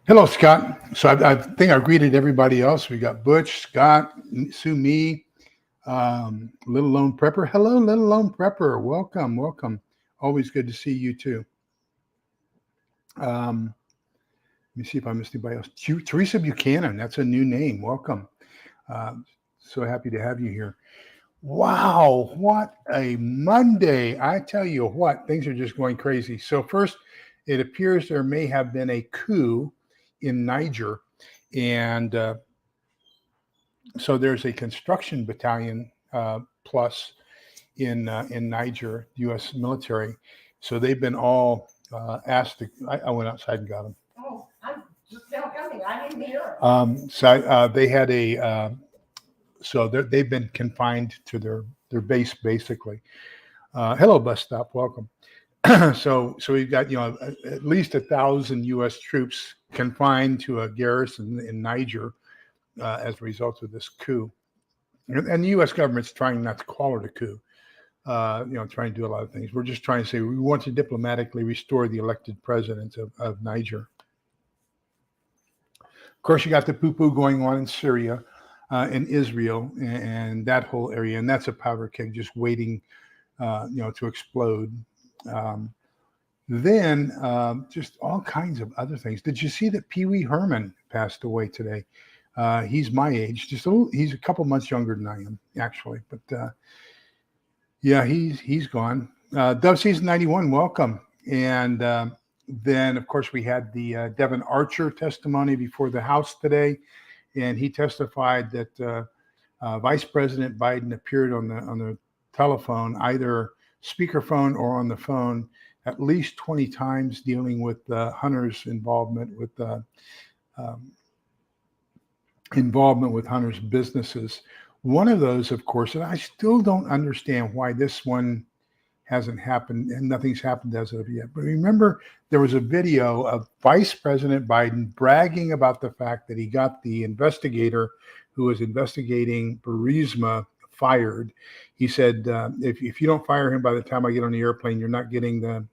Hello, Scott. So I think I greeted everybody else. We got Butch, Scott, Sue, me, Little Lone Prepper. Hello, Little Lone Prepper. Welcome, welcome. Always good to see you too. Um, Let me see if I missed anybody else. Teresa Buchanan. That's a new name. Welcome. Uh, so happy to have you here. Wow, what a Monday. I tell you what, things are just going crazy. So first, it appears there may have been a coup in Niger. And so there's a construction battalion plus in Niger, U.S. military. So they've been all asked to. I went outside and got them. Oh, I'm just now coming. I didn't hear. They had a. So they've been confined to their base basically. Hello, bus stop. Welcome. So we've got at least 1,000 U.S. troops confined to a garrison in Niger as a result of this coup, and the U.S. government's trying not to call it a coup. Trying to do a lot of things. We're just trying to say we want to diplomatically restore the elected president of Niger. Of course, you got the poo-poo going on in Syria, in Israel, and that whole area, and that's a powder keg just waiting, to explode. Then just all kinds of other things. Did you see that Pee Wee Herman passed away today? He's my age, he's a couple months younger than I am, actually. But yeah, he's gone. Dove Season 91, welcome. And then, of course, we had the Devin Archer testimony before the House today, and he testified that Vice President Biden appeared on the telephone, either speakerphone or on the phone, at least 20 times, dealing with Hunter's involvement with Hunter's businesses. One of those, of course, and I still don't understand why this one hasn't happened and nothing's happened as of yet. But remember, there was a video of Vice President Biden bragging about the fact that he got the investigator who was investigating Burisma fired. He said, if you don't fire him by the time I get on the airplane, you're not getting the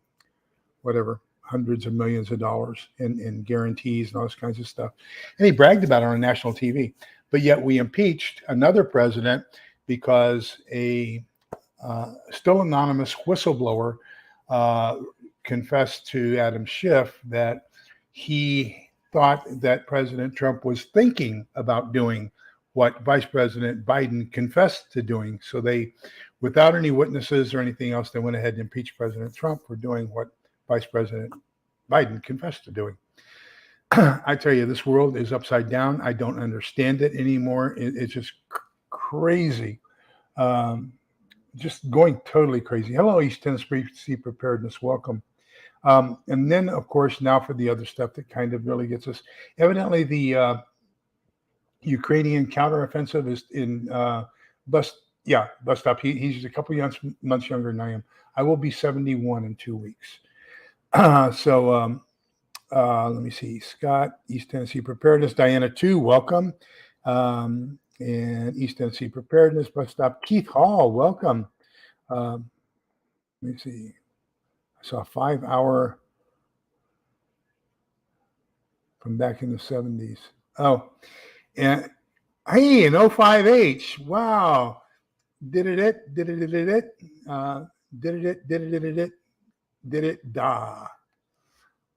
whatever, hundreds of millions of dollars in guarantees and all this kinds of stuff. And he bragged about it on national TV. But yet we impeached another president because a still anonymous whistleblower confessed to Adam Schiff that he thought that President Trump was thinking about doing what Vice President Biden confessed to doing. So they, without any witnesses or anything else, they went ahead and impeached President Trump for doing what Vice President Biden confessed to doing. I tell you, this world is upside down. I don't understand it anymore. It's just crazy. Just going totally crazy. Hello, East Tennessee Preparedness. Welcome. And then, of course, now for the other stuff that kind of really gets us. Evidently, the Ukrainian counteroffensive is in bus stop. He's a couple months younger than I am. I will be 71 in 2 weeks. Let me see. Scott, East Tennessee Preparedness. Diana, too. Welcome. And East Tennessee Preparedness bus stop. Keith Hall, welcome. Let me see. I saw a 5-hour from back in the 70s. Oh, and hey, an 05H. Wow. Did it da.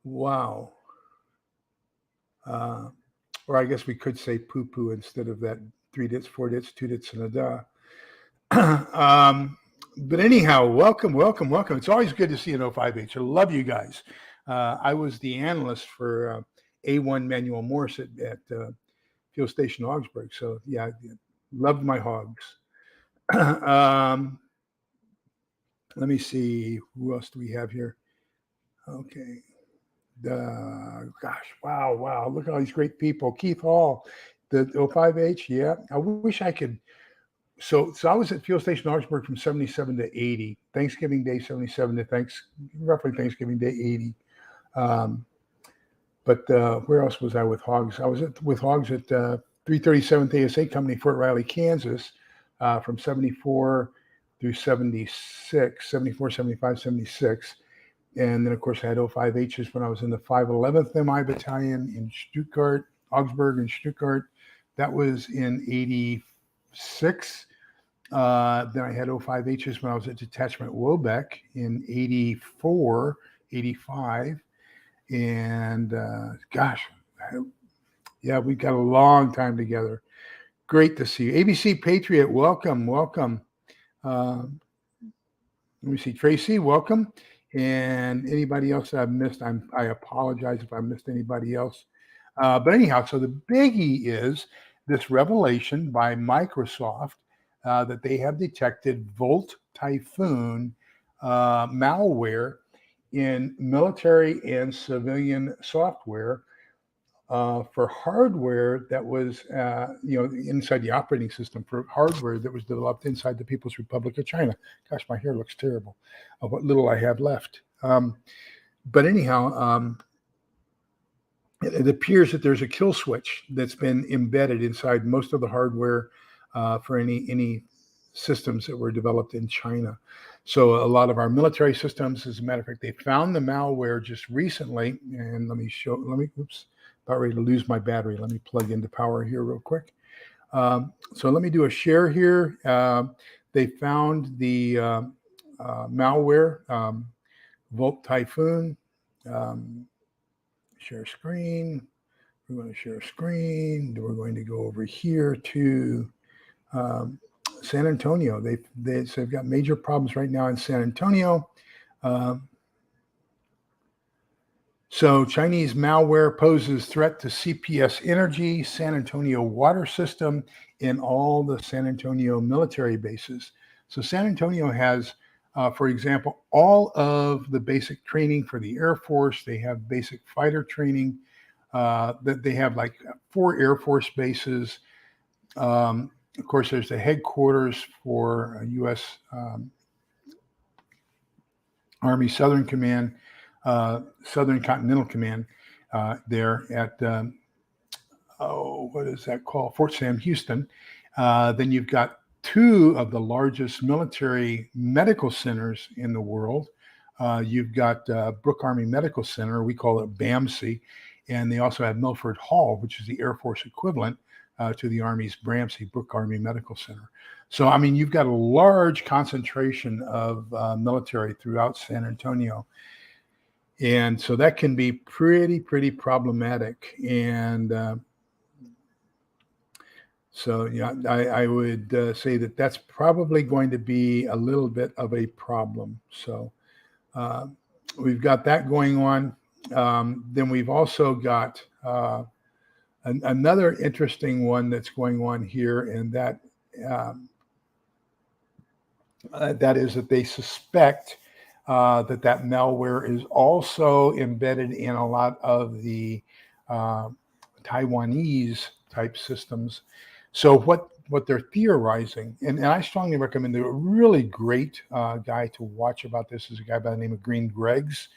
Wow. Or I guess we could say poo-poo instead of that 3 dits, 4 dits, 2 dits, and a da. But anyhow, welcome. It's always good to see an 05H. I love you guys. I was the analyst for A1 Manuel Morse at Fuel Station Augsburg. So yeah, I loved my hogs. Let me see. Who else do we have here? Okay. Gosh, wow. Look at all these great people. Keith Hall, the 05H. Yeah, I wish I could. So I was at Fuel Station Augsburg from 77 to 80. Thanksgiving Day 77 to roughly Thanksgiving Day 80. But where else was I with hogs? I was with hogs at 337th ASA Company, Fort Riley, Kansas, from 74 through 76, 74, 75, 76. And then, of course, I had 05Hs when I was in the 511th MI Battalion in Stuttgart, Augsburg and Stuttgart. That was in 86. Then I had 05Hs when I was at Detachment Wobeck in 84, 85. And gosh, yeah, we got a long time together. Great to see you. ABC Patriot, welcome, welcome. Let me see, Tracy, welcome. And anybody else that I've missed, I apologize if I missed anybody else. But anyhow, so the biggie is this revelation by Microsoft that they have detected Volt Typhoon malware in military and civilian software for hardware that was, inside the operating system, for hardware that was developed inside the People's Republic of China. Gosh, my hair looks terrible of what little I have left. But anyhow, it appears that there's a kill switch that's been embedded inside most of the hardware for any systems that were developed in China. So a lot of our military systems, as a matter of fact, they found the malware just recently. And oops, about ready to lose my battery. Let me plug into power here real quick. So let me do a share here. They found the malware, Volt Typhoon. Share screen. We're going to share screen. We're going to go over here to San Antonio. They've got major problems right now in San Antonio. So Chinese malware poses threat to CPS Energy, San Antonio water system, and all the San Antonio military bases. So San Antonio has, for example, all of the basic training for the Air Force. They have basic fighter training. That they have like 4 Air Force bases. Of course, there's the headquarters for U.S. Army Southern Command, Southern Continental Command, there at, what is that called? Fort Sam Houston. Then you've got 2 of the largest military medical centers in the world. You've got Brooke Army Medical Center, we call it BAMC, and they also have Milford Hall, which is the Air Force equivalent to the Army's BRAMC, Brooke Army Medical Center. So, I mean, you've got a large concentration of military throughout San Antonio. And so that can be pretty problematic. And so, yeah, I would say that that's probably going to be a little bit of a problem. So we've got that going on. Then we've also got another interesting one that's going on here, and that is that they suspect that malware is also embedded in a lot of the Taiwanese type systems. So what they're theorizing, and I strongly recommend, a really great guy to watch about this is a guy by the name of Green Greggs.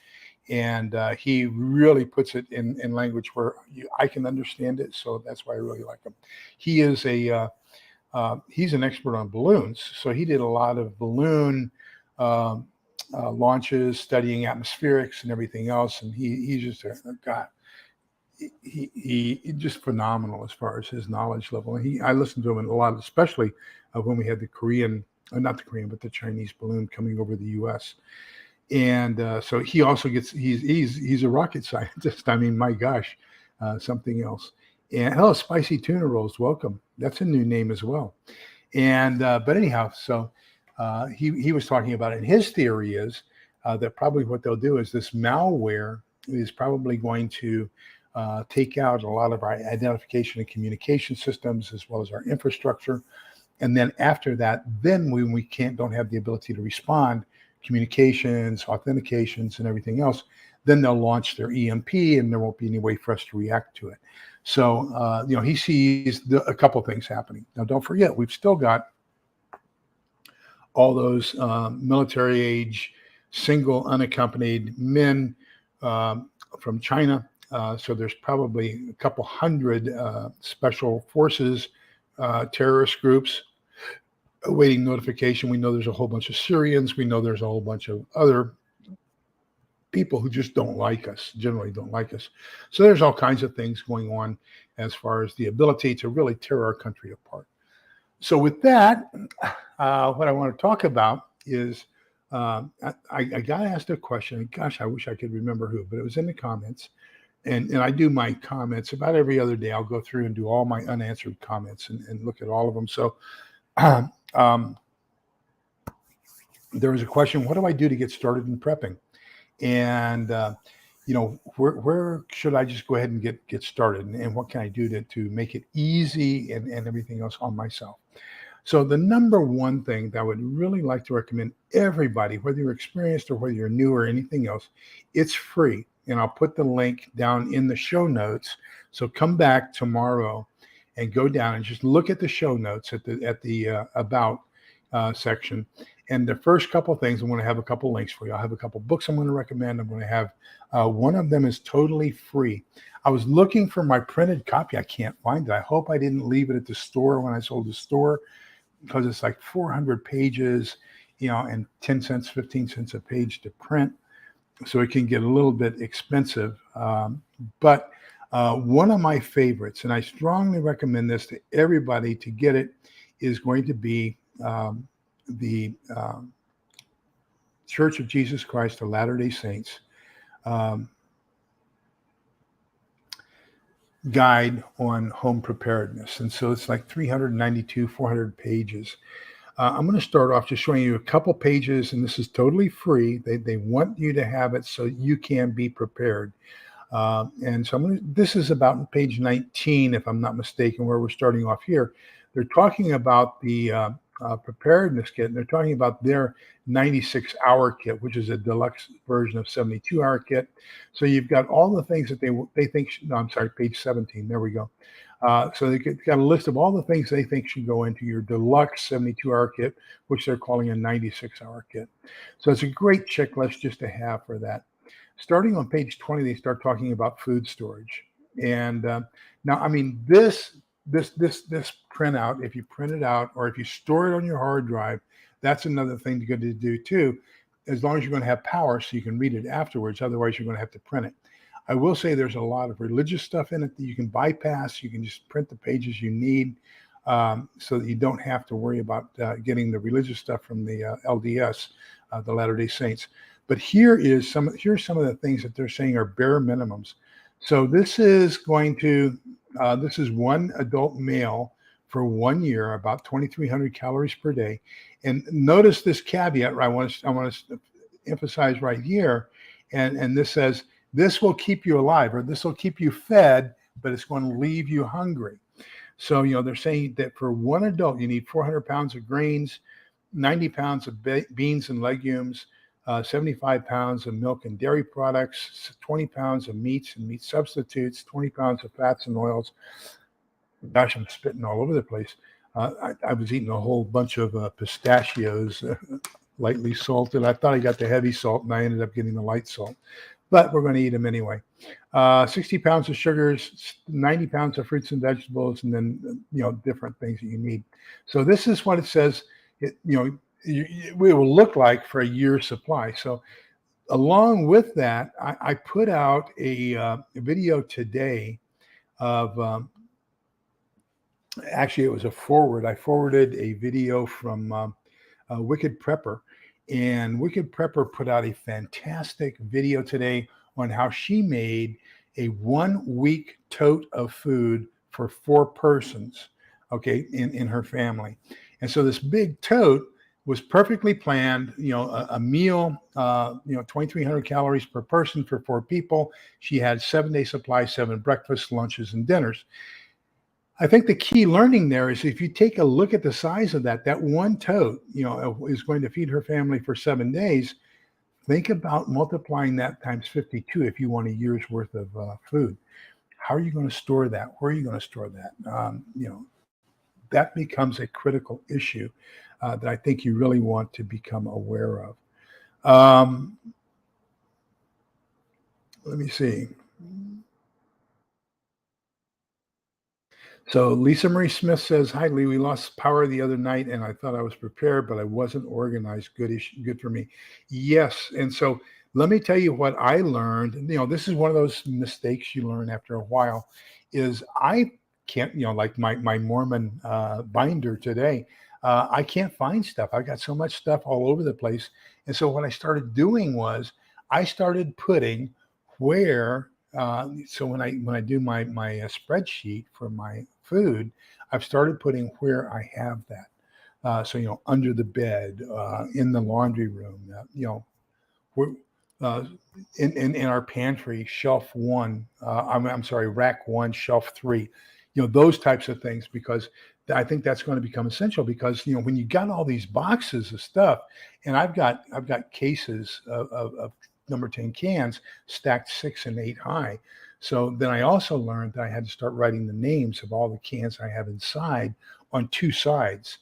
And he really puts it in language where I can understand it. So that's why I really like him. He is he's an expert on balloons. So he did a lot of balloon launches, studying atmospherics and everything else. And he's just a guy. He just phenomenal as far as his knowledge level. And I listened to him a lot, especially when we had the the Chinese balloon coming over the U.S. And so he also he's a rocket scientist. I mean, my gosh, something else. And hello, Spicy Tuna Rolls, welcome. That's a new name as well. And but anyhow, so he was talking about it. And his theory is that probably what they'll do is this malware is probably going to take out a lot of our identification and communication systems as well as our infrastructure. And then after that, then when we don't have the ability to respond, communications, authentications, and everything else, then they'll launch their EMP, and there won't be any way for us to react to it. So, he sees a couple things happening. Now, don't forget, we've still got all those military age, single, unaccompanied men from China. So there's probably a couple hundred special forces, terrorist groups awaiting notification. We know there's a whole bunch of Syrians. We know there's a whole bunch of other people who just don't like us, generally don't like us. So there's all kinds of things going on as far as the ability to really tear our country apart. So with that, what I want to talk about is I got asked a question. And gosh, I wish I could remember who, but it was in the comments. And I do my comments about every other day. I'll go through and do all my unanswered comments and look at all of them. So there was a question, what do I do to get started in prepping? And where should I just go ahead and get started? And what can I do to make it easy and everything else on myself? So the number one thing that I would really like to recommend everybody, whether you're experienced or whether you're new or anything else, it's free. And I'll put the link down in the show notes. So come back tomorrow and go down and just look at the show notes at the about section. And the first couple of things, I'm going to have a couple links for you. I'll have a couple books I'm going to recommend. I'm going to have one of them is totally free. I was looking for my printed copy. I can't find it. I hope I didn't leave it at the store when I sold the store, because it's like 400 pages, and 10 cents, 15 cents a page to print. So it can get a little bit expensive. But one of my favorites, and I strongly recommend this to everybody to get it, is going to be the Church of Jesus Christ of Latter-day Saints guide on home preparedness. And so it's like 392, 400 pages. I'm going to start off just showing you a couple pages, and this is totally free. They want you to have it so you can be prepared. And so this is about page 19, if I'm not mistaken, where we're starting off here. They're talking about the preparedness kit, and they're talking about their 96-hour kit, which is a deluxe version of 72-hour kit. So you've got all the things that they think. No, I'm sorry, page 17. There we go. So they've got a list of all the things they think should go into your deluxe 72-hour kit, which they're calling a 96-hour kit. So it's a great checklist just to have for that. Starting on page 20, they start talking about food storage. And now, I mean, this printout, if you print it out or if you store it on your hard drive, that's another thing to do too, as long as you're going to have power so you can read it afterwards. Otherwise, you're going to have to print it. I will say there's a lot of religious stuff in it that you can bypass. You can just print the pages you need so that you don't have to worry about getting the religious stuff from the LDS, the Latter-day Saints. But here's some of the things that they're saying are bare minimums. So this is this is one adult male for 1 year, about 2,300 calories per day. And notice this caveat, I want to emphasize right here. And this says, this will keep you alive, or this will keep you fed, but it's going to leave you hungry. So, they're saying that for one adult, you need 400 pounds of grains, 90 pounds of beans and legumes, 75 pounds of milk and dairy products, 20 pounds of meats and meat substitutes, 20 pounds of fats and oils. Gosh, I'm spitting all over the place. I was eating a whole bunch of pistachios, lightly salted. I thought I got the heavy salt, and I ended up getting the light salt. But we're going to eat them anyway. 60 pounds of sugars, 90 pounds of fruits and vegetables, and then, different things that you need. So this is what it says, it will look like for a year's supply. So along with that, I put out a video today of, actually it was a forward. I forwarded a video from Wicked Prepper. And Wicked Prepper put out a fantastic video today on how she made a 1 week tote of food for 4 persons, okay, in her family. And so this big tote was perfectly planned, a meal, 2,300 calories per person for 4 people. She had 7-day supply, 7 breakfasts, lunches, and dinners. I think the key learning there is if you take a look at the size of that one tote, is going to feed her family for 7 days. Think about multiplying that times 52 if you want a year's worth of food. How are you going to store that? Where are you going to store that? That becomes a critical issue that I think you really want to become aware of. Let me see. So Lisa Marie Smith says, "Hi Lee, we lost power the other night and I thought I was prepared, but I wasn't organized. Good for me." Yes. And so Let me tell you what I learned. This is one of those mistakes you learn after a while. Is I can't, like my Mormon binder today. I can't find stuff. I've got so much stuff all over the place. And so what I started doing was I started putting where. So when I do my spreadsheet for my food, I've started putting where I have that. So under the bed, in the laundry room, we're, uh, in our pantry, shelf one, I'm sorry, rack one, shelf three, those types of things, because I think that's going to become essential, because, when you got all these boxes of stuff, and I've got cases of number 10 cans stacked 6 and 8 high. So then I also learned that I had to start writing the names of all the cans I have inside on 2 sides,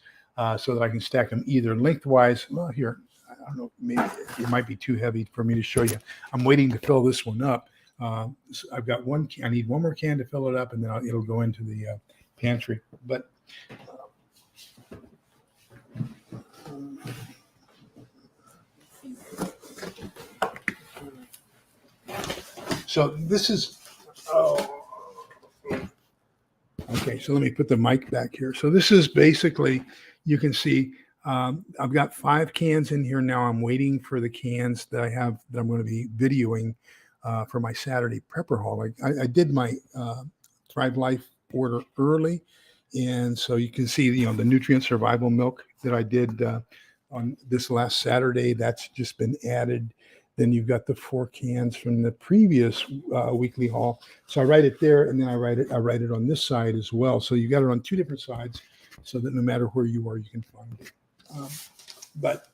so that I can stack them either lengthwise. Well, here, I don't know, maybe it might be too heavy for me to show you. I'm waiting to fill this one up. So I've got one can. I need one more can to fill it up, and then it'll go into the pantry. But so this is, oh, okay, so let me put the mic back here. So this is basically, you can see, I've got 5 cans in here now. I'm waiting for the cans that I have that I'm going to be videoing for my Saturday prepper haul. I did my Thrive Life order early, and so you can see, the nutrient survival milk that I did on this last Saturday. That's just been added. Then you've got the 4 cans from the previous weekly haul. So I write it there, and then I write it on this side as well. So you got it on 2 different sides, so that no matter where you are, you can find it. But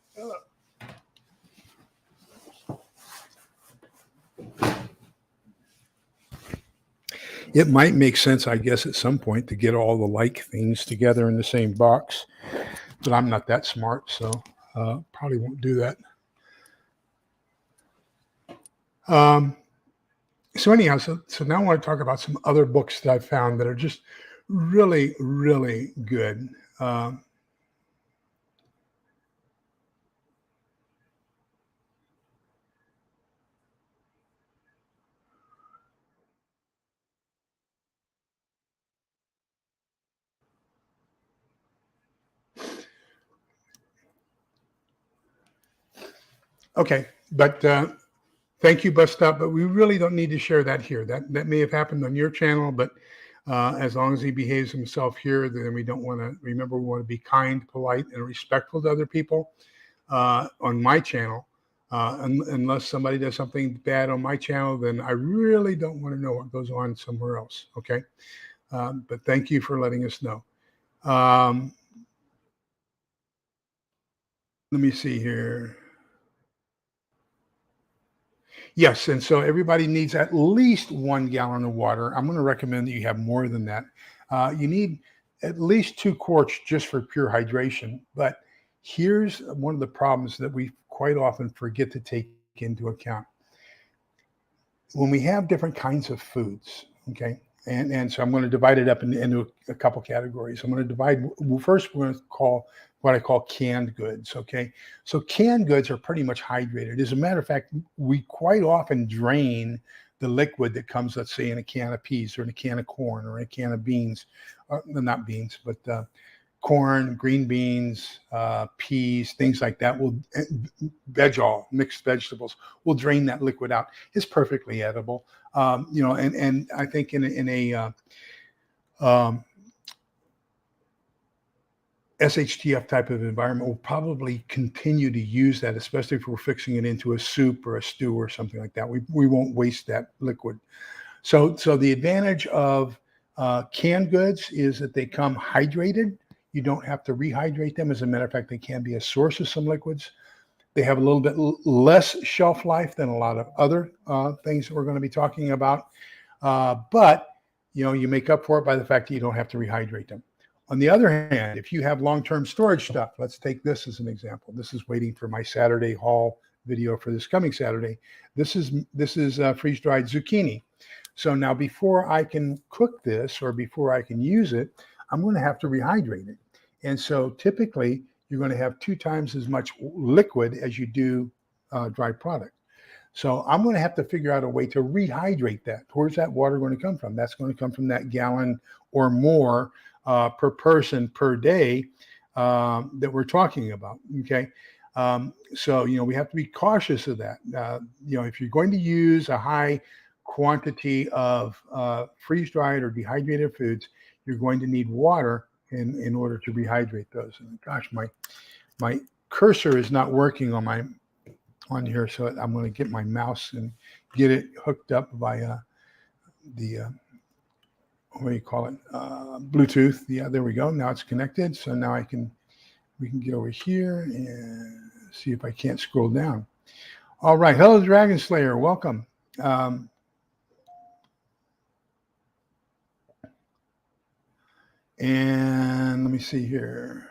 it might make sense, I guess, at some point to get all the like things together in the same box. But I'm not that smart, so probably won't do that. So anyhow, so now I want to talk about some other books that I found that are just really, really good. Okay, but thank you, Bus Stop, but we really don't need to share that here. That may have happened on your channel, but as long as he behaves himself here, then we don't want to, remember, we want to be kind, polite, and respectful to other people on my channel. Unless somebody does something bad on my channel, then I really don't want to know what goes on somewhere else, okay? But thank you for letting us know. Let me see here. Yes, and so everybody needs at least 1 gallon of water. I'm going to recommend that you have more than that. You need at least 2 quarts just for pure hydration. But here's one of the problems that we quite often forget to take into account. When we have different kinds of foods, okay, and so I'm going to divide it up into a couple categories. I'm going to divide, well, first we're going to call what I call canned goods, okay? So canned goods are pretty much hydrated. As a matter of fact, we quite often drain the liquid that comes, let's say, in a can of peas or in a can of corn or in a can of beans, not beans, but corn, green beans, peas, things like that. Mixed vegetables, will drain that liquid out. It's perfectly edible. And I think in a SHTF type of environment, we'll probably continue to use that, especially if we're fixing it into a soup or a stew or something like that. We won't waste that liquid. So the advantage of canned goods is that they come hydrated. You don't have to rehydrate them. As a matter of fact, they can be a source of some liquids. They have a little bit less shelf life than a lot of other things that we're going to be talking about. But you make up for it by the fact that you don't have to rehydrate them. On the other hand, if you have long-term storage stuff, let's take this as an example. This is waiting for my Saturday haul video for this coming Saturday. This is freeze-dried zucchini. So now before I can cook this or before I can use it, I'm going to have to rehydrate it. And so typically you're going to have 2 times as much liquid as you do dry product. So I'm going to have to figure out a way to rehydrate that. Where's that water going to come from? That's going to come from that gallon or more per person per day that we're talking about. Okay. So, we have to be cautious of that. If you're going to use a high quantity of freeze-dried or dehydrated foods, you're going to need water in order to rehydrate those. And gosh, my cursor is not working on here, so I'm going to get my mouse and get it hooked up via the what do you call it? Bluetooth. Yeah, there we go. Now it's connected. So now we can get over here and see if I can't scroll down. All right. Hello, Dragon Slayer. Welcome. And let me see here.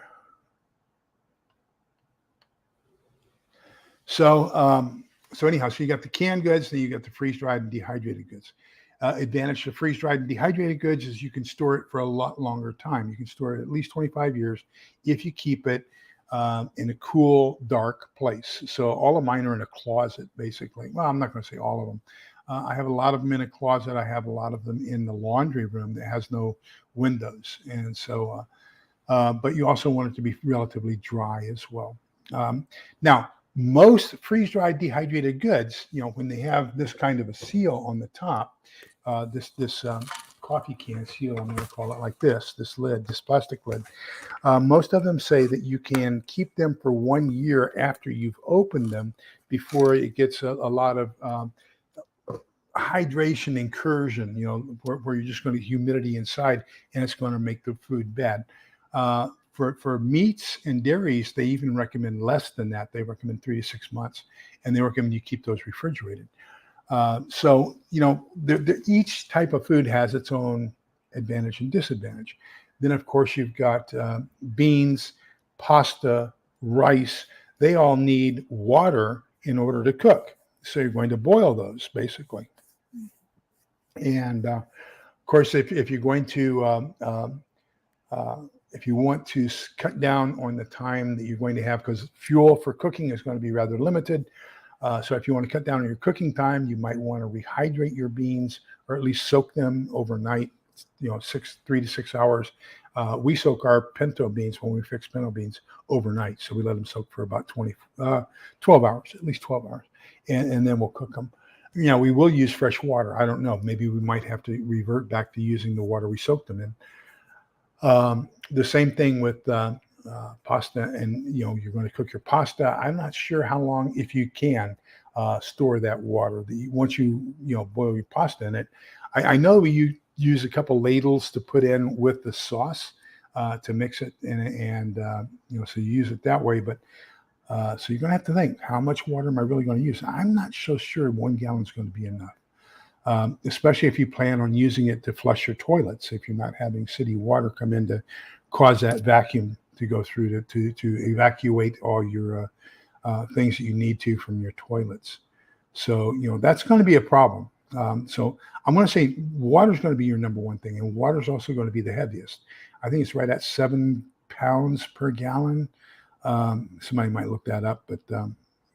So anyhow, so you got the canned goods, then you got the freeze-dried and dehydrated goods. Advantage of freeze-dried and dehydrated goods is you can store it for a lot longer time. You can store it at least 25 years if you keep it in a cool, dark place. So all of mine are in a closet, basically. Well, I'm not going to say all of them. I have a lot of them in a closet. I have a lot of them in the laundry room that has no windows. And so, but you also want it to be relatively dry as well. Now, most freeze-dried dehydrated goods, when they have this kind of a seal on the top, this coffee can seal, I'm going to call it like this lid, this plastic lid. Most of them say that you can keep them for 1 year after you've opened them before it gets a lot of hydration incursion, where you're just going to humidity inside and it's going to make the food bad. For meats and dairies, they even recommend less than that. They recommend 3 to 6 months, and they recommend you keep those refrigerated. So each type of food has its own advantage and disadvantage. Then, of course, you've got beans, pasta, rice. They all need water in order to cook. So you're going to boil those, basically. And, of course, if you're going to if you want to cut down on the time that you're going to have, because fuel for cooking is going to be rather limited. So if you want to cut down on your cooking time, you might want to rehydrate your beans or at least soak them overnight, 3 to 6 hours. We soak our pinto beans when we fix pinto beans overnight. So we let them soak for about 12 hours, at least 12 hours. And then we'll cook them. We will use fresh water. I don't know. Maybe we might have to revert back to using the water we soaked them in. The same thing with pasta, and you're going to cook your pasta. I'm not sure how long, if you can store that water. Once you boil your pasta in it, I know you use a couple ladles to put in with the sauce to mix it, and so you use it that way. But so you're going to have to think, how much water am I really going to use? I'm not so sure 1 gallon is going to be enough. Especially if you plan on using it to flush your toilets, if you're not having city water come in to cause that vacuum to go through to evacuate all your things that you need to from your toilets. So, that's going to be a problem. So I'm going to say water is going to be your number one thing, and water is also going to be the heaviest. I think it's right at 7 pounds per gallon. Somebody might look that up, but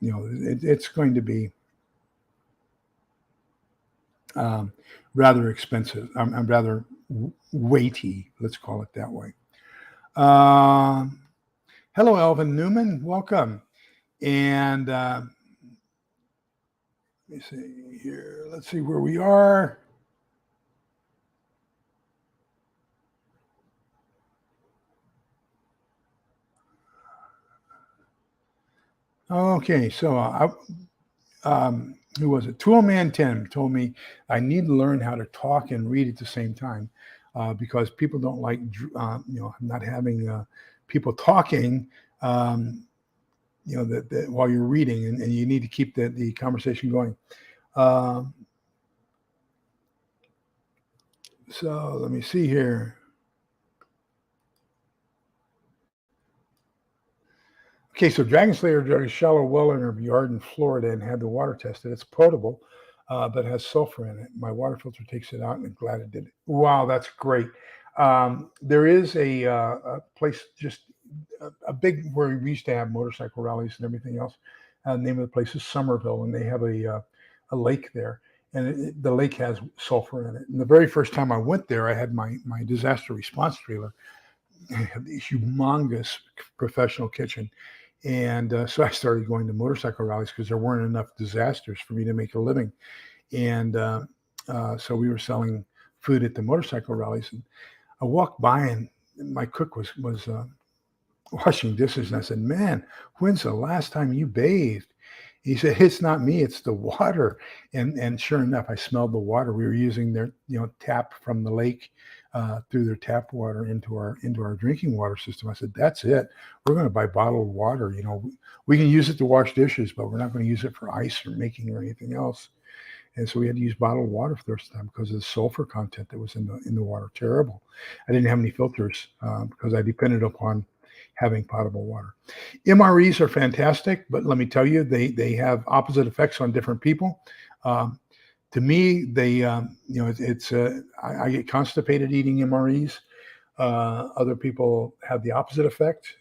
it's going to be rather expensive. I'm rather weighty, let's call it that way. Hello, Elvin Newman. Welcome. And let me see here. Let's see where we are. Okay, so who was it? Toolman Tim told me I need to learn how to talk and read at the same time because people don't like, not having people talking, that while you're reading, and you need to keep the conversation going. So let me see here. Okay, so Dragon Slayer dug a shallow well in her yard in Florida and had the water tested. It's potable, but has sulfur in it. My water filter takes it out, and I'm glad it did it. Wow, that's great. There is a place just a big where we used to have motorcycle rallies and everything else. The name of the place is Somerville, and they have a lake there, and the lake has sulfur in it. And the very first time I went there, I had my disaster response trailer. It had this humongous professional kitchen. And so I started going to motorcycle rallies because there weren't enough disasters for me to make a living. And so we were selling food at the motorcycle rallies. And I walked by, and my cook was washing dishes. And I said, "Man, when's the last time you bathed?" He said, "It's not me, it's the water." And sure enough, I smelled the water. We were using their tap from the lake through their tap water into our drinking water system. I said, "That's it. We're going to buy bottled water. We can use it to wash dishes, but we're not going to use it for ice or making or anything else." And so we had to use bottled water for the first time because of the sulfur content that was in the water. Terrible. I didn't have any filters because I depended upon having potable water. MREs are fantastic, but let me tell you, they have opposite effects on different people. To me, they I get constipated eating MREs. Other people have the opposite effect.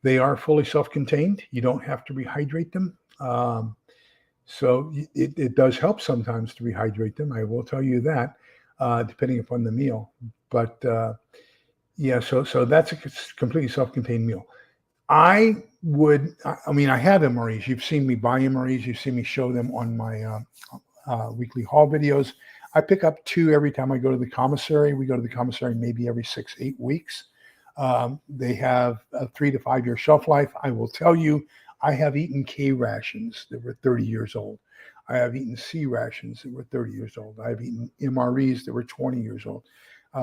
They are fully self-contained. You don't have to rehydrate them. So it does help sometimes to rehydrate them. I will tell you that, depending upon the meal. But yeah, so that's a completely self-contained meal. I have MREs. You've seen me buy MREs. You've seen me show them on my weekly haul videos. I pick up 2 every time I go to the commissary. We go to the commissary maybe every 6-8 weeks. They have a 3 to 5 year shelf life. I will tell you, I have eaten K rations that were 30 years old. I have eaten C rations that were 30 years old. I've eaten MREs that were 20 years old.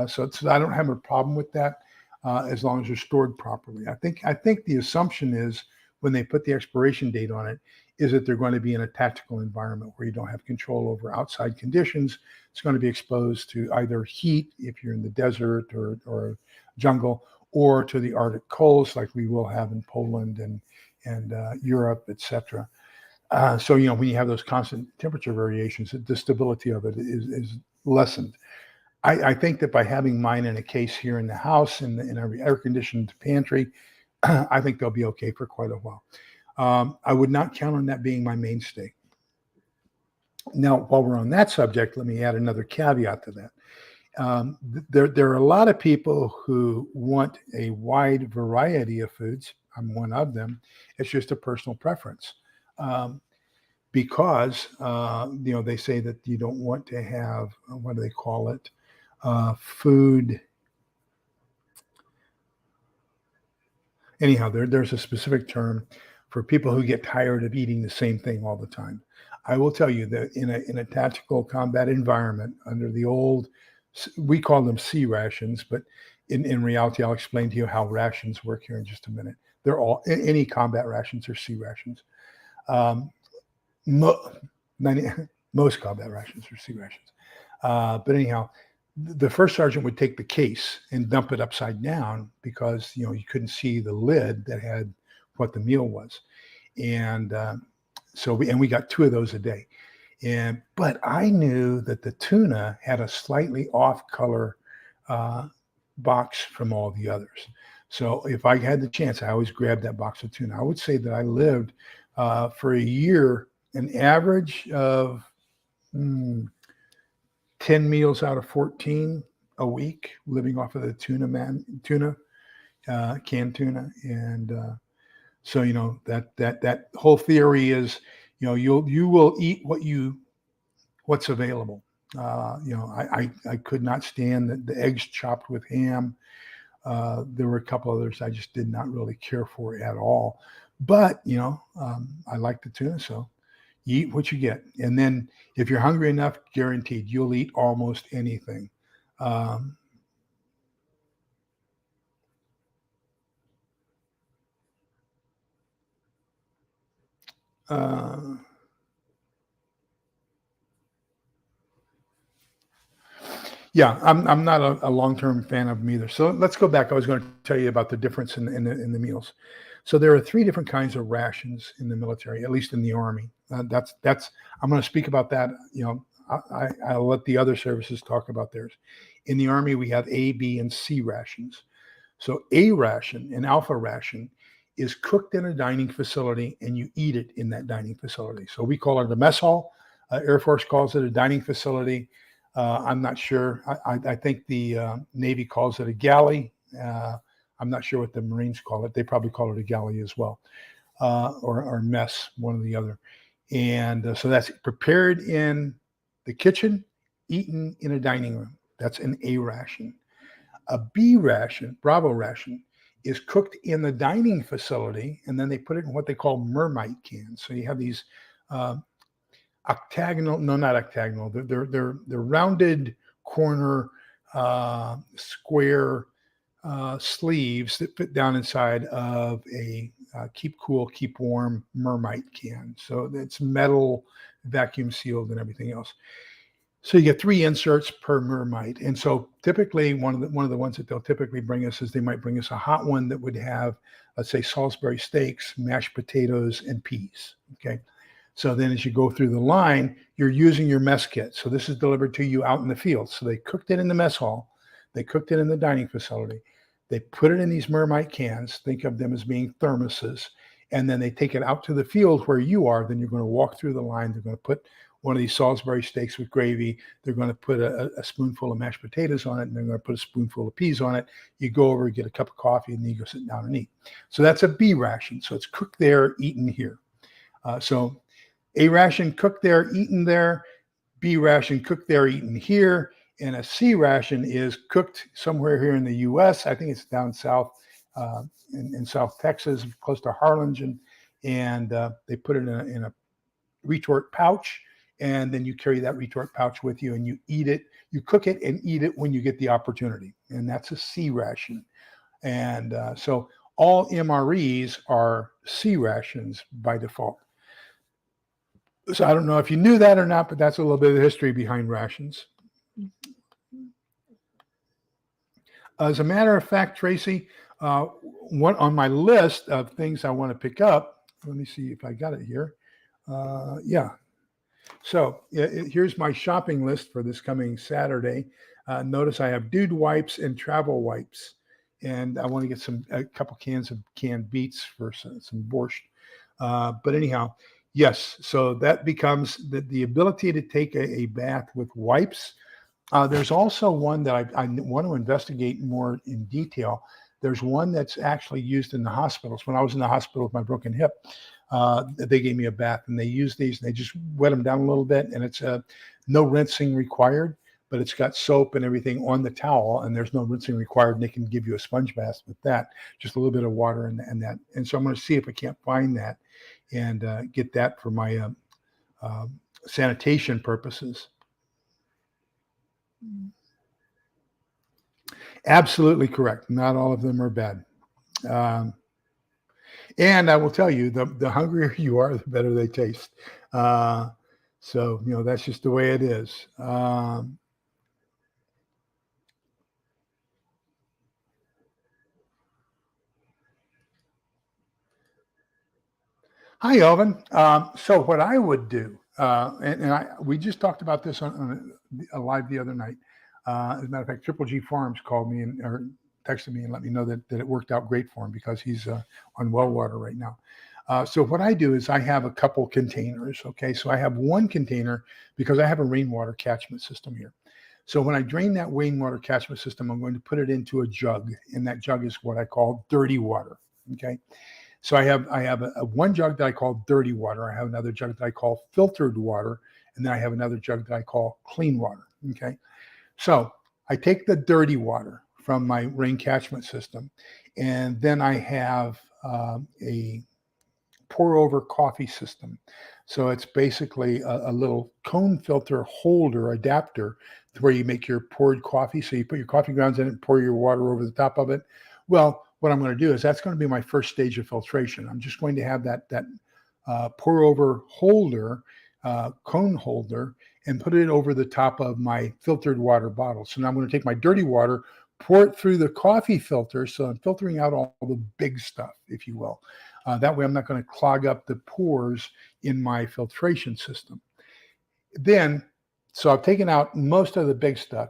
So I don't have a problem with that as long as they're stored properly. I think the assumption is when they put the expiration date on it is that they're going to be in a tactical environment where you don't have control over outside conditions. It's going to be exposed to either heat if you're in the desert or jungle, or to the Arctic colds like we will have in Poland and Europe, etc. So when you have those constant temperature variations, the stability of it is lessened. I think that by having mine in a case here in the house in our air-conditioned pantry, I think they'll be okay for quite a while. I would not count on that being my mainstay. Now, while we're on that subject, let me add another caveat to that. There are a lot of people who want a wide variety of foods. I'm one of them. It's just a personal preference. Because they say that you don't want to have, what do they call it? Food. Anyhow, there's a specific term for people who get tired of eating the same thing all the time. I will tell you that in a tactical combat environment, under the old, we call them C rations, but in reality, I'll explain to you how rations work here in just a minute. They're all, any combat rations are C rations. Most combat rations are C rations. But anyhow, the first sergeant would take the case and dump it upside down because you couldn't see the lid that had what the meal was, and so we got 2 of those a day. But I knew that the tuna had a slightly off color box from all the others. So if I had the chance, I always grabbed that box of tuna. I would say that I lived for a year an average of 10 meals out of 14 a week, living off of the canned tuna. And so, that whole theory is, you will eat what's available. I could not stand the eggs chopped with ham. There were a couple others I just did not really care for at all. But, I like the tuna, so you eat what you get. And then if you're hungry enough, guaranteed, you'll eat almost anything. Yeah, I'm not a long-term fan of them either. So let's go back. I was going to tell you about the difference in the meals. So there are 3 different kinds of rations in the military, at least in the Army. That's I'm going to speak about that. I'll let the other services talk about theirs. In the Army, we have A, B, and C rations. So A ration, an alpha ration, is cooked in a dining facility, and you eat it in that dining facility. So we call it a mess hall. Air Force calls it a dining facility. I'm not sure. I think the Navy calls it a galley. I'm not sure what the Marines call it. They probably call it a galley as well, or mess, one or the other. And so that's prepared in the kitchen, eaten in a dining room. That's an A ration. A B ration, Bravo ration, is cooked in the dining facility, and then they put it in what they call mermite cans. So you have these octagonal, no, not octagonal. They're rounded corner, square sleeves that fit down inside of a keep cool, keep warm mermite can. So it's metal, vacuum sealed, and everything else. So you get 3 inserts per mermite. And so typically one of the ones that they'll typically bring us is they might bring us a hot one that would have, let's say, Salisbury steaks, mashed potatoes, and peas. Okay. So then as you go through the line, you're using your mess kit. So this is delivered to you out in the field. So they cooked it in the mess hall. They cooked it in the dining facility. They put it in these mermite cans. Think of them as being thermoses. And then they take it out to the field where you are. Then you're going to walk through the line. They're going to put one of these Salisbury steaks with gravy. They're going to put a spoonful of mashed potatoes on it, and they're going to put a spoonful of peas on it. You go over, get a cup of coffee, and then you go sit down and eat. So that's a B ration. So it's cooked there, eaten here. So A ration, cooked there, eaten there. B ration, cooked there, eaten here. And a C ration is cooked somewhere here in the U.S. I think it's down south in South Texas, close to Harlingen. And they put it in a retort pouch. And then you carry that retort pouch with you and you eat it. You cook it and eat it when you get the opportunity. And that's a C ration. And so all MREs are C rations by default. So I don't know if you knew that or not, but that's a little bit of the history behind rations. As a matter of fact, Tracy, one on my list of things I want to pick up, let me see if I got it here. Yeah. So here's my shopping list for this coming Saturday. Notice I have dude wipes and travel wipes. And I want to get a couple cans of canned beets for some borscht. But anyhow, yes. So that becomes the ability to take a bath with wipes. There's also one that I want to investigate more in detail. There's one that's actually used in the hospitals. When I was in the hospital with my broken hip, they gave me a bath, and they use these, and they just wet them down a little bit, and it's no rinsing required, but it's got soap and everything on the towel, and there's no rinsing required, and they can give you a sponge bath with that, just a little bit of water and that. And so I'm going to see if I can't find that and get that for my sanitation purposes. Absolutely correct. Not all of them are bad. And I will tell you, the hungrier you are, the better they taste. So, that's just the way it is. Hi, Elvin. So what I would do, we just talked about this on a live the other night. As a matter of fact, Triple G Farms called me or texted me and let me know that it worked out great for him because he's on well water right now. So what I do is I have a couple containers. Okay, so I have one container because I have a rainwater catchment system here. So when I drain that rainwater catchment system, I'm going to put it into a jug, and that jug is what I call dirty water. Okay. So I have one jug that I call dirty water. I have another jug that I call filtered water. And then I have another jug that I call clean water. Okay. So I take the dirty water from my rain catchment system, and then I have a pour over coffee system. So it's basically a little cone filter holder adapter to where you make your poured coffee. So you put your coffee grounds in it and pour your water over the top of it. Well, what I'm going to do is that's going to be my first stage of filtration. I'm just going to have that pour over holder, cone holder, and put it over the top of my filtered water bottle. So now I'm going to take my dirty water, pour it through the coffee filter. So I'm filtering out all the big stuff, if you will. That way I'm not going to clog up the pores in my filtration system. Then So I've taken out most of the big stuff,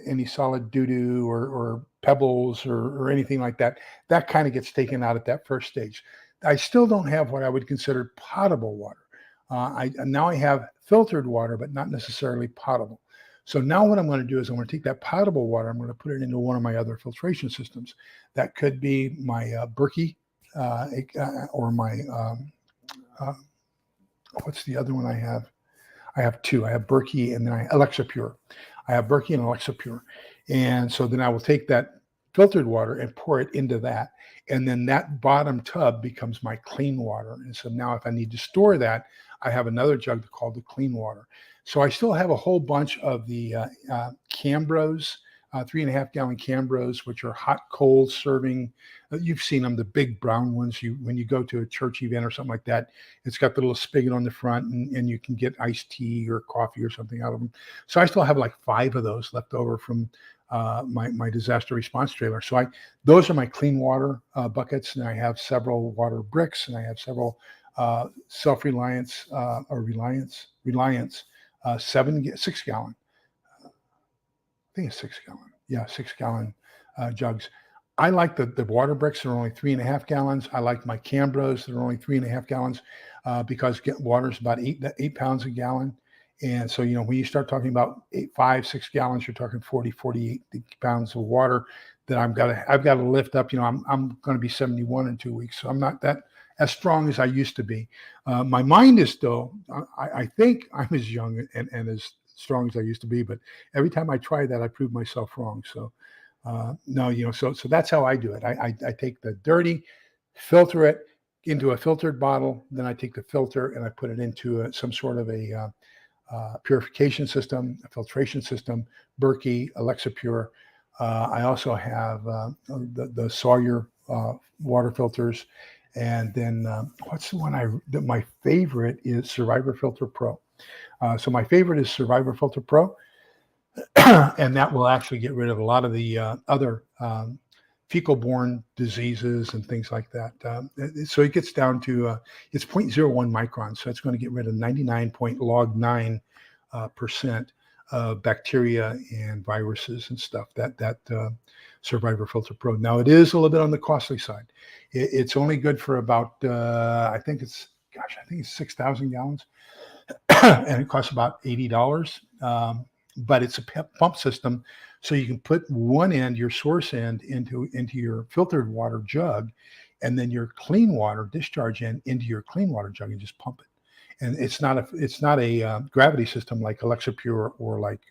any solid doo-doo or pebbles or anything like that. That kind of gets taken out at that first stage. I still don't have what I would consider potable water. Now I have filtered water, but not necessarily potable. So now what I'm going to do is I'm going to take that potable water, I'm going to put it into one of my other filtration systems. That could be my Berkey or my, uh, what's the other one I have? I have two. I have Berkey and then Alexa Pure. I have Berkey and Alexa Pure. And so then I will take that filtered water and pour it into that. And then that bottom tub becomes my clean water. And so now if I need to store that, I have another jug called the clean water. So I still have a whole bunch of the Cambros, 3.5 gallon Cambros, which are hot, cold serving. You've seen them, the big brown ones. When you go to a church event or something like that, it's got the little spigot on the front, and you can get iced tea or coffee or something out of them. So I still have like 5 of those left over from my disaster response trailer. So those are my clean water buckets, and I have several water bricks, and I have several Self-Reliance or Reliance 6 gallon. I think it's 6 gallon. Yeah, 6 gallon jugs. I like the water bricks that are only 3.5 gallons. I like my Cambros that are only 3.5 gallons because water is about 8 pounds a gallon. And so, when you start talking about 5, 6 gallons, you're talking 40, 48 pounds of water that I've got to lift up. I'm going to be 71 in 2 weeks. So I'm not that as strong as I used to be. My mind is still, I think I'm as young and as strong as I used to be, but every time I try that, I prove myself wrong. So no, so that's how I do it. I take the dirty, filter it into a filtered bottle. Then I take the filter and I put it into some sort of a purification system, a filtration system, Berkey, Alexa Pure. I also have the Sawyer water filters. And then what's the one my favorite is Survivor Filter Pro. So my favorite is Survivor Filter Pro. And that will actually get rid of a lot of the other fecal-borne diseases and things like that. So it gets down to, it's 0.01 microns. So it's going to get rid of 99.9% of bacteria and viruses and stuff, that Survivor Filter Pro. Now, it is a little bit on the costly side. It's only good for about, I think it's 6,000 gallons. And it costs about $80. But it's a pump system, so you can put one end, your source end, into your filtered water jug, and then your clean water discharge end into your clean water jug, and just pump it. And it's not a gravity system like Alexa Pure or like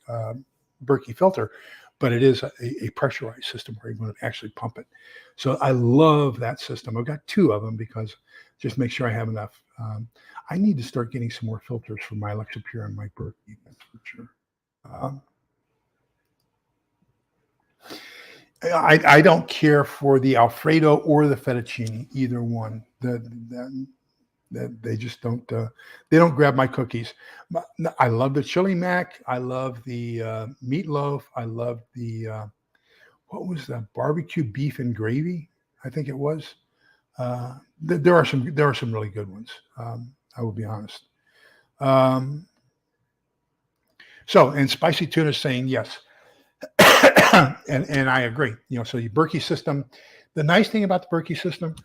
Berkey filter, but it is a pressurized system where you're going to actually pump it. So I love that system. I've got 2 of them because just make sure I have enough. I need to start getting some more filters for my Alexa Pure and my Berkey, that's for sure. I don't care for the Alfredo or the fettuccine, either one. They just don't. They don't grab my cookies. I love the chili mac. I love the meatloaf. I love the what was that, barbecue beef and gravy? I think it was. There are some really good ones. I will be honest. So, and Spicy Tuna is saying yes. and I agree. So your Berkey system, the nice thing about the Berkey system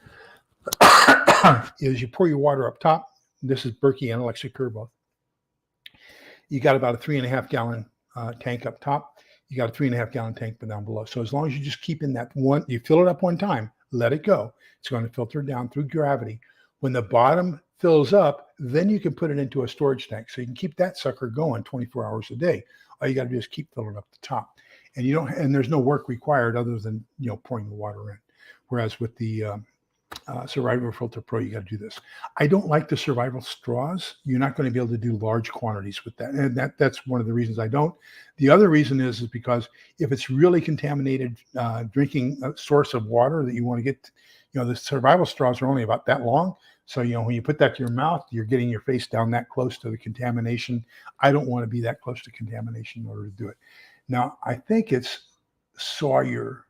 is you pour your water up top. This is Berkey and Alexa Pure both. You got about a 3.5 gallon tank up top. You got a 3.5 gallon tank down below. So as long as you just keep in that one, you fill it up one time, let it go. It's going to filter down through gravity. When the bottom fills up, then you can put it into a storage tank. So you can keep that sucker going 24 hours a day. All you got to do is keep filling up the top. And there's no work required other than, pouring the water in. Whereas with the Survivor Filter Pro, you got to do this. I don't like the Survival straws. You're not going to be able to do large quantities with that. And that's one of the reasons I don't. The other reason is because if it's really contaminated drinking source of water that you want to get, the Survival straws are only about that long. So, when you put that to your mouth, you're getting your face down that close to the contamination. I don't want to be that close to contamination in order to do it. Now, I think it's Sawyer.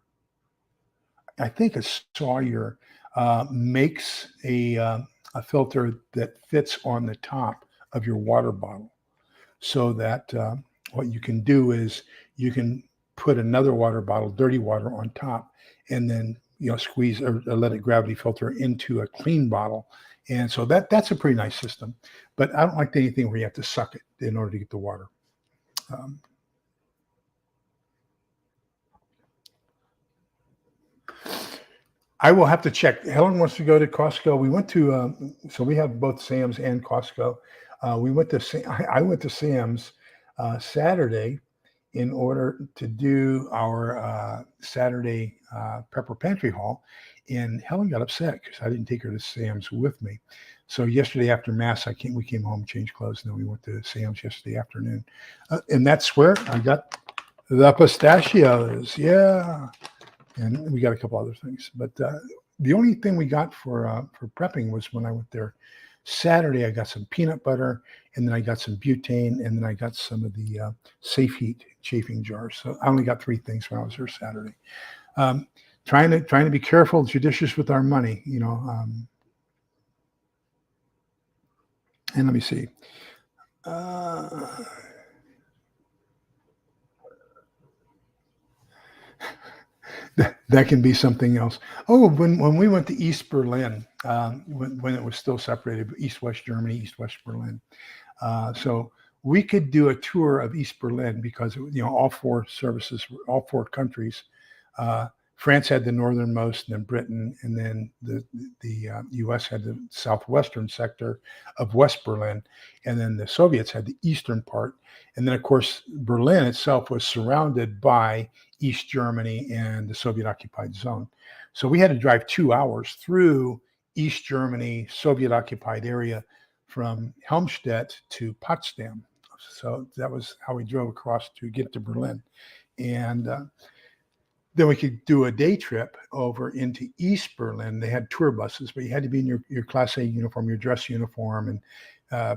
Makes a filter that fits on the top of your water bottle, so that what you can do is you can put another water bottle, dirty water, on top, and then squeeze or let it gravity filter into a clean bottle. And so that's a pretty nice system. But I don't like anything where you have to suck it in order to get the water. I will have to check. Helen wants to go to Costco. We went to so we have both Sam's and Costco. We went to I went to Sam's Saturday in order to do our Saturday prepper pantry haul, and Helen got upset because I didn't take her to Sam's with me. So yesterday after Mass, we came home, changed clothes, and then we went to Sam's yesterday afternoon, and that's where I got the pistachios. Yeah. And we got a couple other things, but the only thing we got for prepping was when I went there Saturday. I got some peanut butter, and then I got some butane, and then I got some of the Safe Heat chafing jars. So I only got 3 things when I was there Saturday. Trying to be careful, judicious with our money, and let me see. That can be something else. Oh, when we went to East Berlin, when it was still separated, East-West Germany, East-West Berlin. So we could do a tour of East Berlin because all 4 services, all 4 countries. France had the northernmost, and then Britain, and then the U.S. had the southwestern sector of West Berlin, and then the Soviets had the eastern part. And then, of course, Berlin itself was surrounded by East Germany and the Soviet-occupied zone. So we had to drive 2 hours through East Germany, Soviet-occupied area, from Helmstedt to Potsdam. So that was how we drove across to get to Berlin. And then we could do a day trip over into East Berlin. They had tour buses, but you had to be in your Class A uniform, your dress uniform, and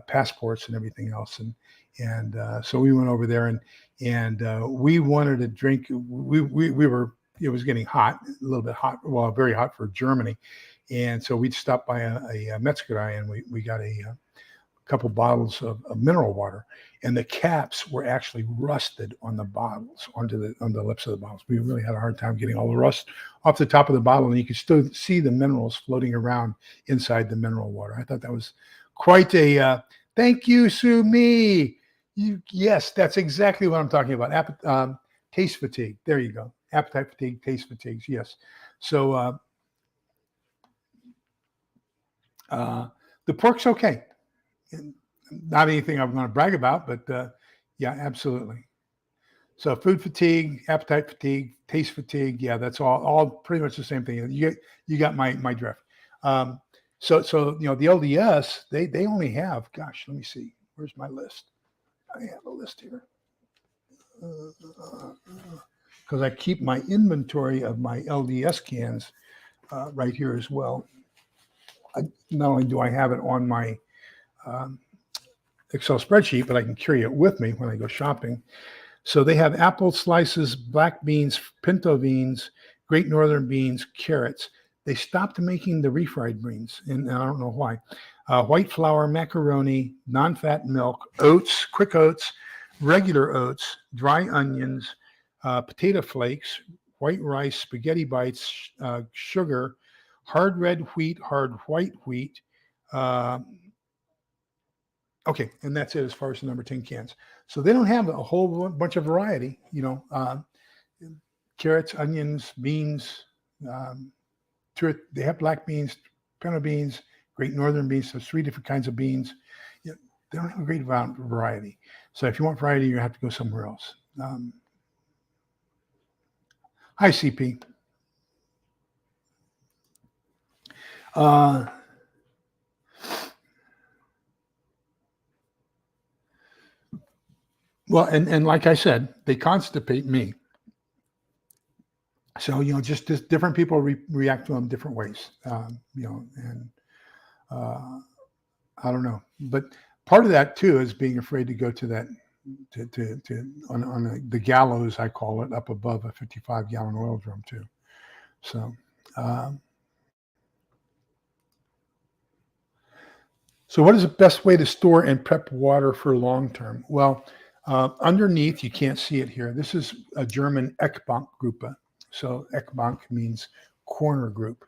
passports and everything else. And so we went over there, and we wanted to drink. We were. It was getting hot, a little bit hot. Well, very hot for Germany, and so we stopped by a Metzgerei, and we got a couple bottles of mineral water, and the caps were actually rusted on the bottles, on the lips of the bottles. We really had a hard time getting all the rust off the top of the bottle, and you could still see the minerals floating around inside the mineral water. I thought that was quite a thank you, Sue Me. Yes, that's exactly what I'm talking about. Taste fatigue. There you go. Appetite fatigue, taste fatigues. Yes. So the pork's okay. Not anything I'm going to brag about, but yeah, absolutely. So food fatigue, appetite fatigue, taste fatigue. Yeah, that's all pretty much the same thing. You got my drift. So the LDS, they only have, gosh, let me see. Where's my list? I have a list here. Because I keep my inventory of my LDS cans right here as well. Not only do I have it on my Excel spreadsheet, but I can carry it with me when I go shopping. So they have apple slices, black beans, pinto beans, great northern beans, carrots. They stopped making the refried beans, and I don't know why. White flour, macaroni, non-fat milk, oats, quick oats, regular oats, dry onions, potato flakes, white rice, spaghetti bites, sugar, hard red wheat, hard white wheat. Okay, and that's it as far as the number 10 cans. So they don't have a whole bunch of variety, carrots, onions, beans. They have black beans, pinto beans, great northern beans, so 3 different kinds of beans. Yeah, they don't have a great amount of variety. So if you want variety, you have to go somewhere else. Hi, CP. Well, and like I said, they constipate me. So, just different people react to them different ways, and I don't know. But part of that too is being afraid to go to that, on the gallows, I call it, up above a 55-gallon oil drum too. So, so what is the best way to store and prep water for long term? Well, Underneath, you can't see it here. This is a German Eckbankgruppe. So Eckbank means corner group.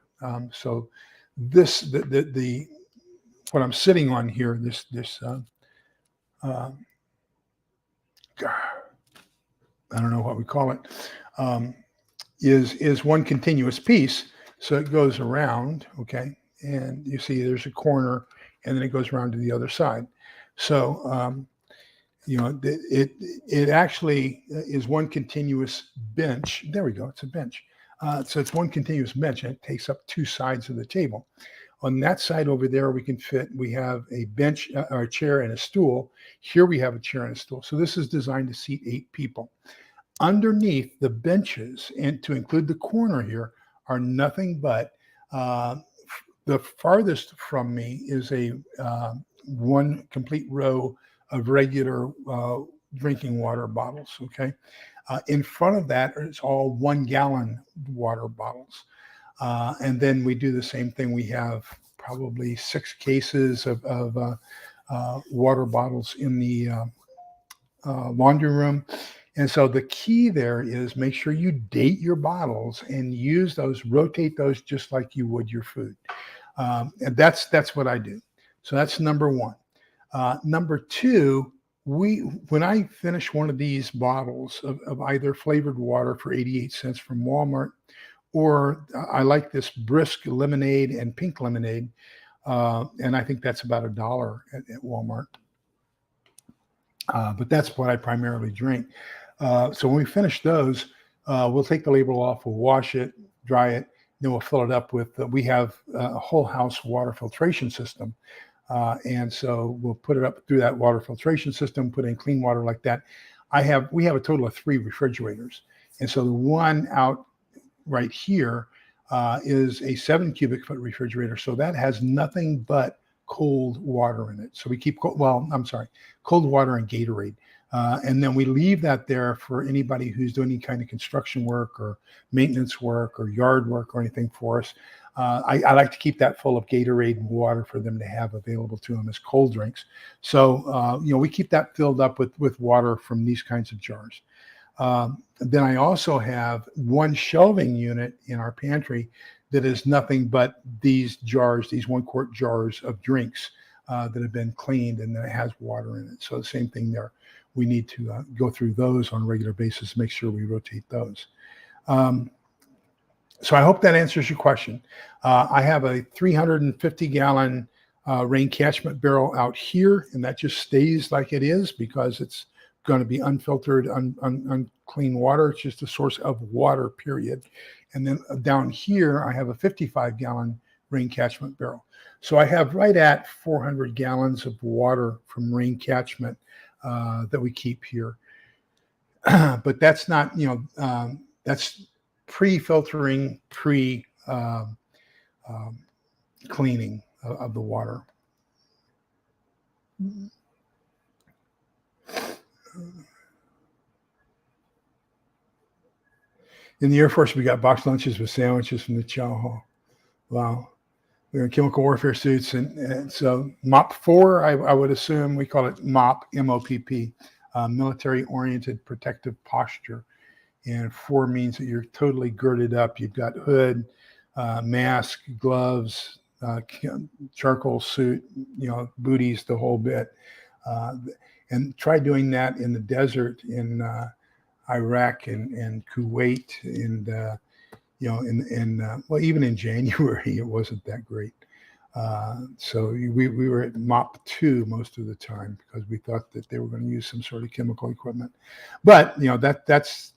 So this, the what I'm sitting on here, uh, I don't know what we call it, um, is one continuous piece. So it goes around, okay, and you see there's a corner, and then it goes around to the other side. So it actually is one continuous bench. There we go. It's a bench. So it's one continuous bench, and it takes up two sides of the table. On that side over there, we have a bench, or a chair and a stool. Here we have a chair and a stool. So this is designed to seat 8 people. Underneath the benches, and to include the corner here, are nothing but the farthest from me is a one complete row of regular drinking water bottles. Okay, in front of that is all 1 gallon water bottles, and then we do the same thing. We have probably 6 cases of water bottles in the laundry room. And so the key there is make sure you date your bottles and use those, rotate those just like you would your food. And that's what I do. So that's number one. Number two, when I finish one of these bottles of either flavored water for 88 cents from Walmart, or I like this brisk lemonade and pink lemonade, and I think that's about $1 at Walmart. But that's what I primarily drink. So when we finish those, we'll take the label off, we'll wash it, dry it, then we'll fill it up with, we have a whole house water filtration system. And so we'll put it up through that water filtration system, put in clean water like that. We have a total of 3 refrigerators. And so the one out right here is a 7 cubic foot refrigerator. So that has nothing but cold water in it. So we keep, cold water and Gatorade. And then we leave that there for anybody who's doing any kind of construction work or maintenance work or yard work or anything for us. I like to keep that full of Gatorade and water for them to have available to them as cold drinks. So, we keep that filled up with water from these kinds of jars. Then I also have one shelving unit in our pantry that is nothing but these jars, these 1 quart jars of drinks that have been cleaned and that has water in it. So the same thing there. We need to go through those on a regular basis, make sure we rotate those. So I hope that answers your question. I have a 350 gallon rain catchment barrel out here, and that just stays like it is because it's going to be unfiltered, unclean water. It's just a source of water, period. And then down here, I have a 55 gallon rain catchment barrel. So I have right at 400 gallons of water from rain catchment that we keep here. But that's not, that's pre-filtering, cleaning of the water. In the Air Force, we got box lunches with sandwiches from the chow hall. Wow. We're in chemical warfare suits. And so MOP 4, I would assume, we call it MOP, M-O-P-P, military-oriented protective posture. And 4 means that you're totally girded up. You've got hood, mask, gloves, charcoal suit, booties, the whole bit. And try doing that in the desert in Iraq and Kuwait and well, even in January, it wasn't that great. So we were at MOP 2 most of the time because we thought that they were going to use some sort of chemical equipment. But that's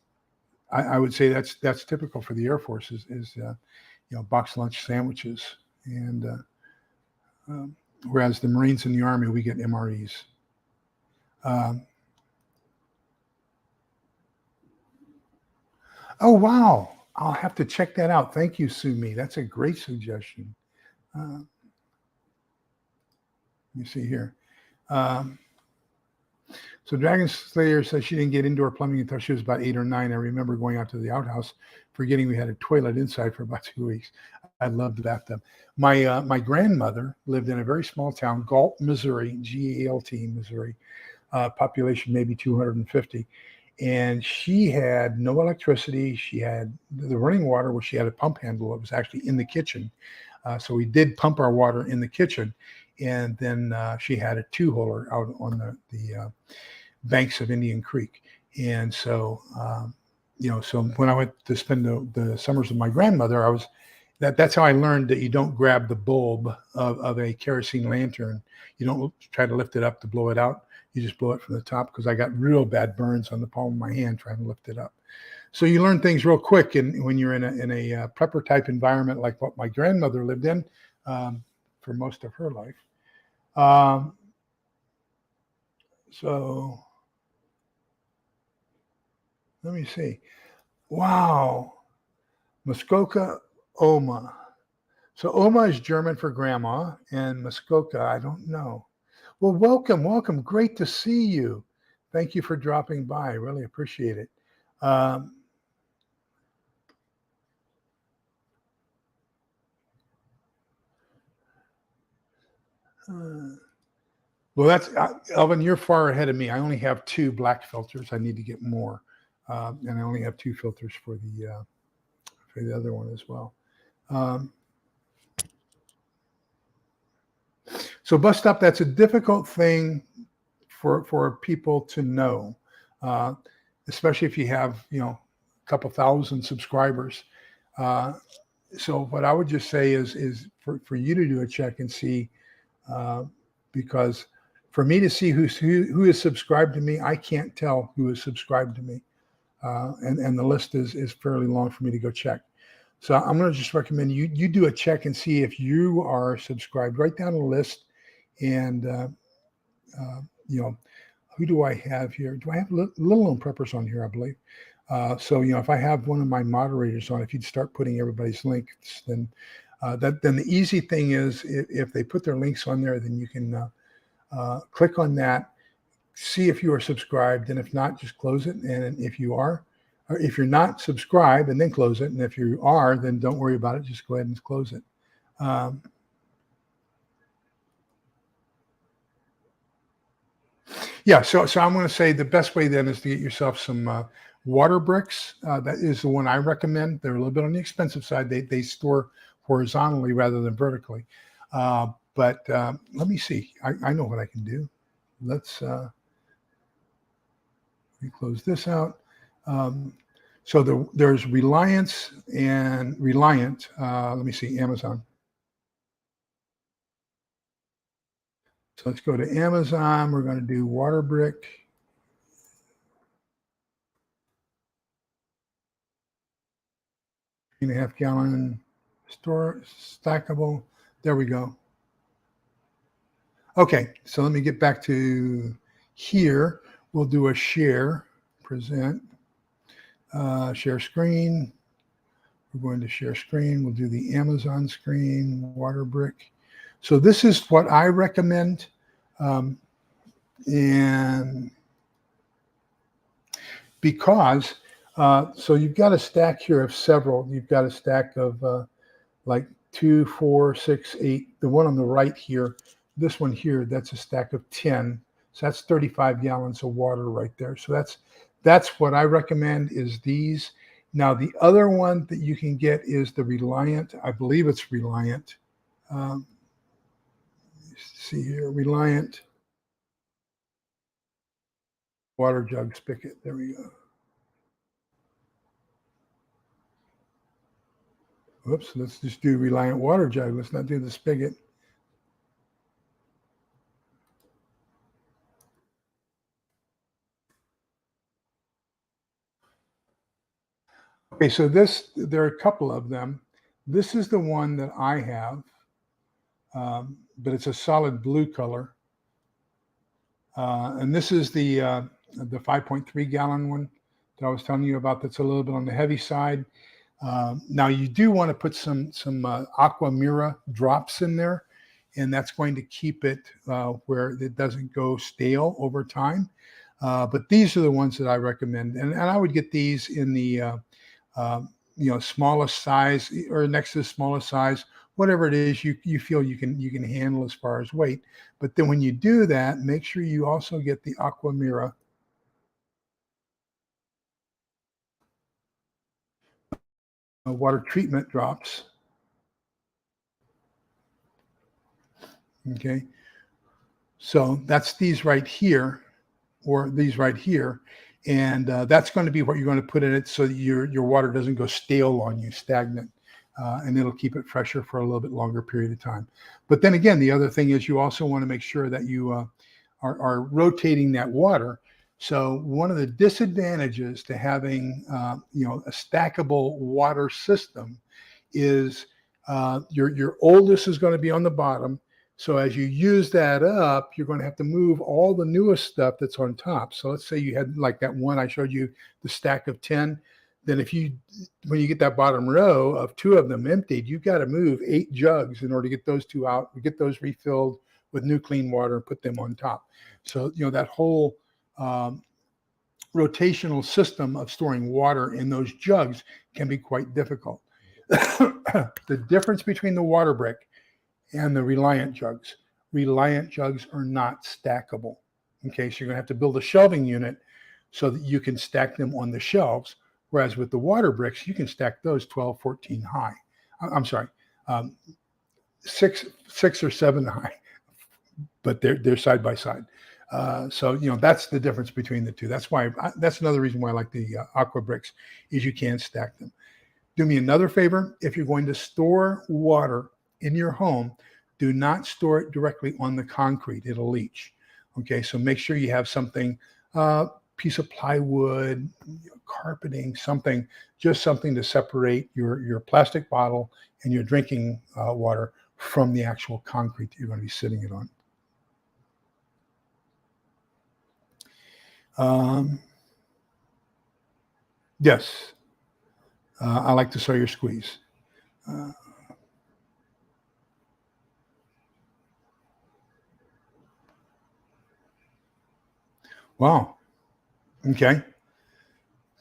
I would say that's typical for the Air Force is box lunch sandwiches, and whereas the Marines and the Army, we get MREs. Oh, wow. I'll have to check that out. Thank you, Sumi. That's a great suggestion. Let me see here. So Dragon Slayer says she didn't get indoor plumbing until she was about 8 or 9. I remember going out to the outhouse, forgetting we had a toilet inside for about 2 weeks. I loved the bathtub. My grandmother lived in a very small town, Galt, Missouri, G-A-L-T, Missouri. population maybe 250. And she had no electricity. She had the running water, where she had a pump handle. It was actually in the kitchen. So we did pump our water in the kitchen. And then she had a two-holer out on the banks of Indian Creek. And so, so when I went to spend the summers with my grandmother, that's how I learned that you don't grab the bulb of a kerosene lantern. You don't try to lift it up to blow it out. You just blow it from the top, because I got real bad burns on the palm of my hand trying to lift it up. So you learn things real quick, and when you're in a prepper type environment like what my grandmother lived in for most of her life. So let me see. Wow. Muskoka Oma. So Oma is German for grandma, and Muskoka, I don't know. Well, welcome. Great to see you. Thank you for dropping by. I really appreciate it. Well, that's Elvin. You're far ahead of me. I only have 2 black filters. I need to get more, and I only have 2 filters for the other one as well. So bus stop, that's a difficult thing for people to know, especially if you have a couple thousand subscribers. So what I would just say is for you to do a check and see, because for me to see who is subscribed to me, I can't tell who is subscribed to me, and the list is fairly long for me to go check. So I'm going to just recommend you do a check and see if you are subscribed. Write down a list, and who do I have here? Do I have Little Known Preppers on here? I believe. So if I have one of my moderators on, if you'd start putting everybody's links, then the easy thing is if they put their links on there, then you can click on that, see if you are subscribed, and if not, just close it. And if you are, or if you're not subscribed, and then close it. And if you are, then don't worry about it. Just go ahead and close it. Yeah, so I'm going to say the best way then is to get yourself some water bricks. That is the one I recommend. They're a little bit on the expensive side. They store horizontally rather than vertically. But let me see. I know what I can do. Let's let me close this out. So there's Reliance and Reliant. Let me see, Amazon. So let's go to Amazon. We're going to do water brick. 3.5 gallon store stackable. There we go. Okay, so let me get back to here. We'll do a share, present, share screen. We're going to share screen. We'll do the Amazon screen, water brick. So this is what I recommend. And because, so you've got a stack here of several. You've got a stack of like 2, 4, 6, 8. The one on the right here, this one here, that's a stack of 10. So that's 35 gallons of water right there. So that's what I recommend is these. Now, the other one that you can get is the Reliant. I believe it's Reliant. See here, Reliant water jug spigot. There we go. Whoops, let's just do Reliant water jug. Let's not do the spigot. Okay, so there are a couple of them. This is the one that I have, but it's a solid blue color. And this is the 5.3 gallon one that I was telling you about. That's a little bit on the heavy side. Now you do want to put some Aqua Mira drops in there, and that's going to keep it where it doesn't go stale over time. But these are the ones that I recommend, and I would get these in the smallest size or next to the smallest size, whatever it is you feel you can handle as far as weight. But then when you do that, make sure you also get the Aqua Mira water treatment drops. Okay, so that's these right here, or these right here, and that's going to be what you're going to put in it, so that your water doesn't go stale on you, stagnant, and it'll keep it fresher for a little bit longer period of time. But then again, the other thing is you also want to make sure that you are rotating that water. So one of the disadvantages to having a stackable water system is your oldest is going to be on the bottom. So as you use that up, you're going to have to move all the newest stuff that's on top. So let's say you had like that one I showed you, the stack of 10. Then when you get that bottom row of 2 of them emptied, you've got to move 8 jugs in order to get those 2 out, get those refilled with new clean water and put them on top. So, that whole rotational system of storing water in those jugs can be quite difficult. The difference between the water brick and the Reliant jugs are not stackable. Okay, so you're going to have to build a shelving unit so that you can stack them on the shelves. Whereas with the water bricks, you can stack those 12, 14 high. I'm sorry, 6 or 7 high, but they're side by side. So that's the difference between the two. That's another reason why I like the Aqua bricks, is you can stack them. Do me another favor: if you're going to store water in your home, do not store it directly on the concrete. It'll leach. Okay, so make sure you have something, piece of plywood, carpeting, just something to separate your plastic bottle and your drinking water from the actual concrete that you're going to be sitting it on. Yes, I like the Sawyer squeeze. Wow. Okay.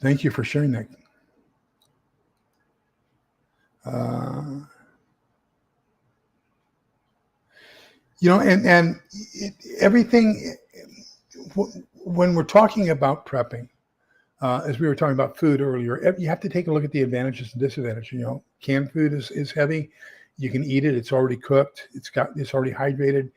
Thank you for sharing that. Everything, when we're talking about prepping, as we were talking about food earlier, you have to take a look at the advantages and disadvantages. Canned food is heavy. You can eat it. It's already cooked. It's already hydrated.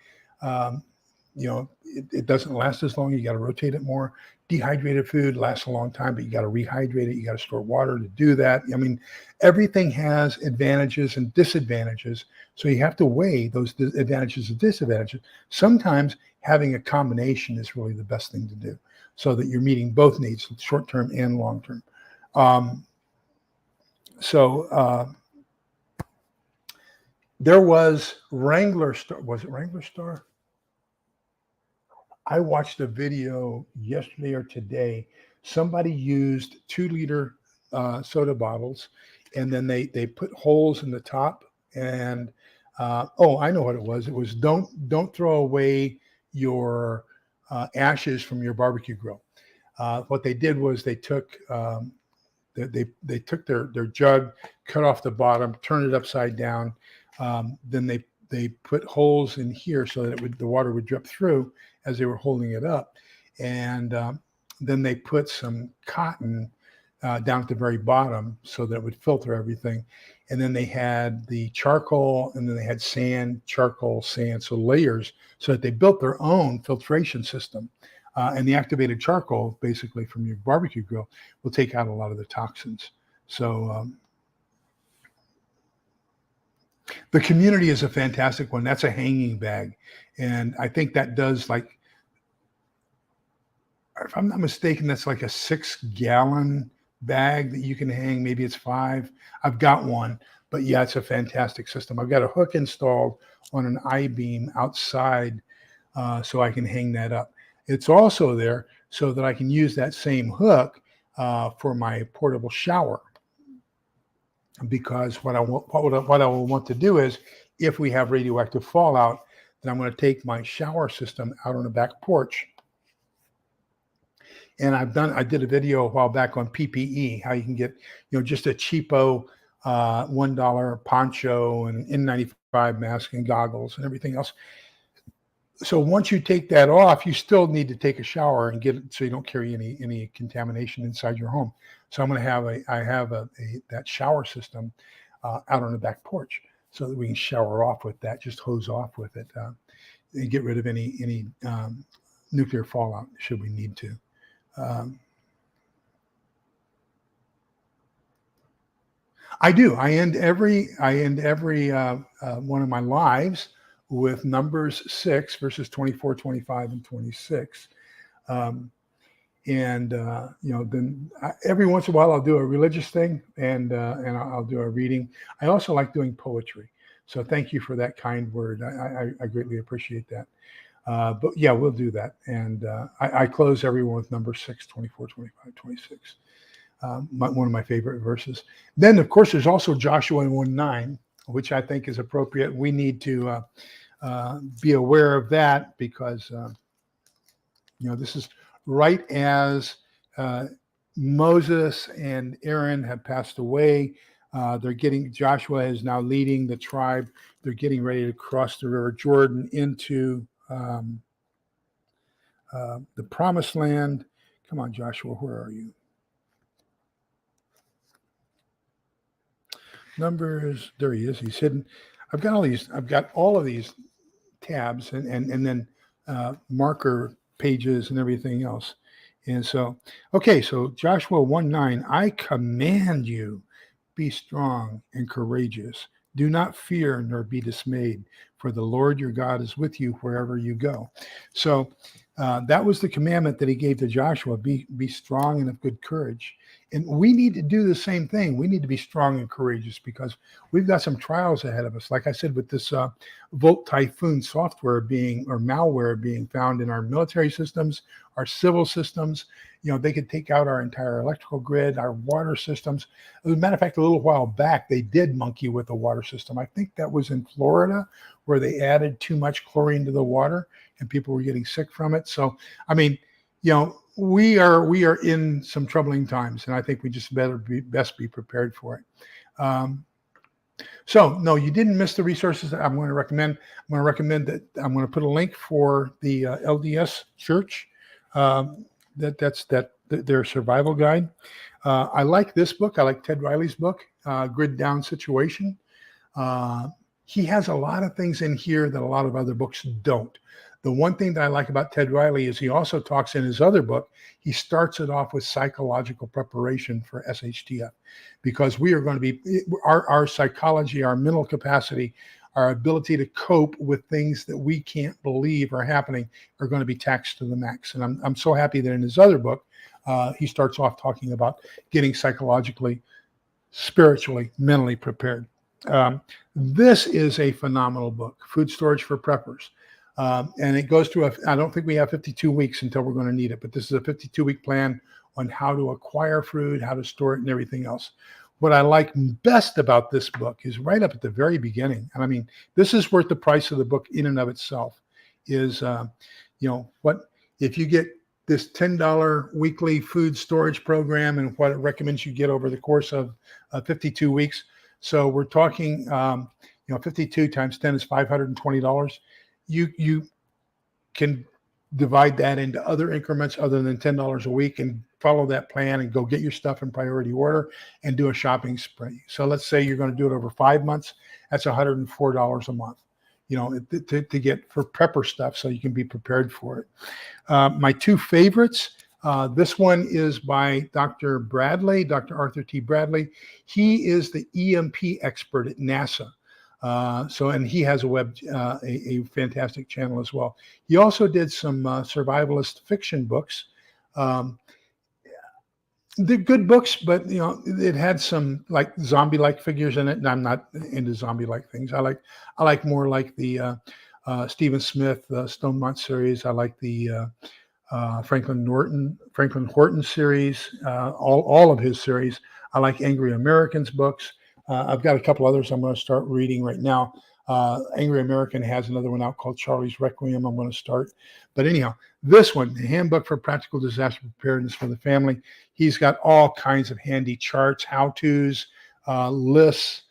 It doesn't last as long. You got to rotate it more. Dehydrated food lasts a long time, but you got to rehydrate it. You got to store water to do that. I mean, everything has advantages and disadvantages. So you have to weigh those advantages and disadvantages. Sometimes having a combination is really the best thing to do, so that you're meeting both needs, short-term and long-term. There was Wrangler Star. Was it Wrangler Star? I watched a video yesterday or today. Somebody used 2-liter soda bottles, and then they put holes in the top. And I know what it was. It was don't throw away your ashes from your barbecue grill. What they did was they took they took their jug, cut off the bottom, turned it upside down. Then they put holes in here so that the water would drip through as they were holding it up. And then they put some cotton down at the very bottom so that it would filter everything. And then they had the charcoal, and then they had sand, charcoal, sand, so layers, so that they built their own filtration system. And the activated charcoal, basically from your barbecue grill, will take out a lot of the toxins. So the community is a fantastic one. That's a hanging bag. And I think that does, like, if I'm not mistaken, that's like a 6-gallon bag that you can hang. Maybe it's 5. I've got one, but yeah, it's a fantastic system. I've got a hook installed on an I-beam outside so I can hang that up. It's also there so that I can use that same hook for my portable shower. Because what I will want to do is, if we have radioactive fallout, then I'm going to take my shower system out on the back porch. And I did a video a while back on PPE, how you can get, just a cheapo $1 poncho and N95 mask and goggles and everything else. So once you take that off, you still need to take a shower and get it so you don't carry any contamination inside your home. So I'm going to have that shower system out on the back porch so that we can shower off with that, just hose off with it, and get rid of any nuclear fallout should we need to. I do. I end every one of my lives with Numbers 6 verses 24, 25, and 26. Then every once in a while I'll do a religious thing and I'll do a reading. I also like doing poetry. So thank you for that kind word. I greatly appreciate that. But yeah, we'll do that. And I close everyone with Numbers 6, 24, 25, 26. One of my favorite verses. Then, of course, there's also Joshua 1:9, which I think is appropriate. We need to be aware of that because, this is right as Moses and Aaron have passed away. Joshua is now leading the tribe. They're getting ready to cross the River Jordan into the Promised Land. Come on, Joshua, where are you? Numbers, there he is. He's hidden. I've got all of these tabs and then marker pages and everything else. And so, okay, so Joshua 1:9, I command you, be strong and courageous. Do not fear nor be dismayed, for the Lord your God is with you wherever you go. So that was the commandment that he gave to Joshua, be strong and of good courage. And we need to do the same thing. We need to be strong and courageous because we've got some trials ahead of us. Like I said, with this Volt Typhoon malware being found in our military systems, our civil systems, they could take out our entire electrical grid, our water systems. As a matter of fact, a little while back, they did monkey with the water system. I think that was in Florida where they added too much chlorine to the water and people were getting sick from it. So, I mean, we are in some troubling times, and I think we just best be prepared for it. So no, you didn't miss the resources that I'm going to recommend. I'm going to put a link for the LDS Church. Their survival guide. I like this book. I like Ted Riley's book, Grid Down Situation. He has a lot of things in here that a lot of other books don't. The one thing that I like about Ted Riley is he also talks in his other book, he starts it off with psychological preparation for SHTF, because we are going to be, our psychology, our mental capacity, our ability to cope with things that we can't believe are happening are going to be taxed to the max. And I'm so happy that in his other book, he starts off talking about getting psychologically, spiritually, mentally prepared. This is a phenomenal book, Food Storage for Preppers. And it goes through, I don't think we have 52 weeks until we're going to need it, but this is a 52-week plan on how to acquire food, how to store it, and everything else. What I like best about this book is right up at the very beginning. And I mean, this is worth the price of the book in and of itself, is, what if you get this $10 weekly food storage program and what it recommends you get over the course of 52 weeks. So we're talking, 52 times 10 is $520. You can divide that into other increments other than $10 a week and follow that plan and go get your stuff in priority order and do a shopping spree. So let's say you're going to do it over 5 months. That's $104 a month, to get for prepper stuff so you can be prepared for it. My two favorites, this one is by Dr. Bradley, Dr. Arthur T. Bradley. He is the EMP expert at NASA. And he has a fantastic channel as well. He also did some survivalist fiction books. They're good books, but it had some like zombie-like figures in it, and I'm not into zombie-like things. I like more like the Stephen Smith Stonemont series. I like the Franklin Horton series, all of his series. I like Angry Americans books. I've got a couple others I'm going to start reading right now. Angry American has another one out called Charlie's Requiem I'm going to start. But anyhow, this one, the Handbook for Practical Disaster Preparedness for the Family, he's got all kinds of handy charts, how-tos, lists.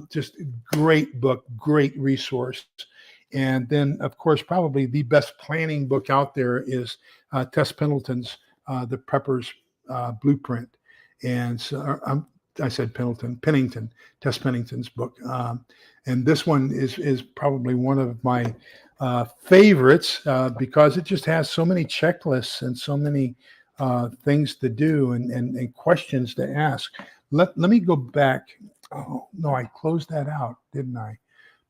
Just great book, great resource. And then, of course, probably the best planning book out there is Tess Pendleton's The Prepper's Blueprint. And so I said Pennington, Tess Pennington's book. And this one is probably one of my favorites because it just has so many checklists and so many things to do and questions to ask. Let me go back. Oh, no, I closed that out, didn't I?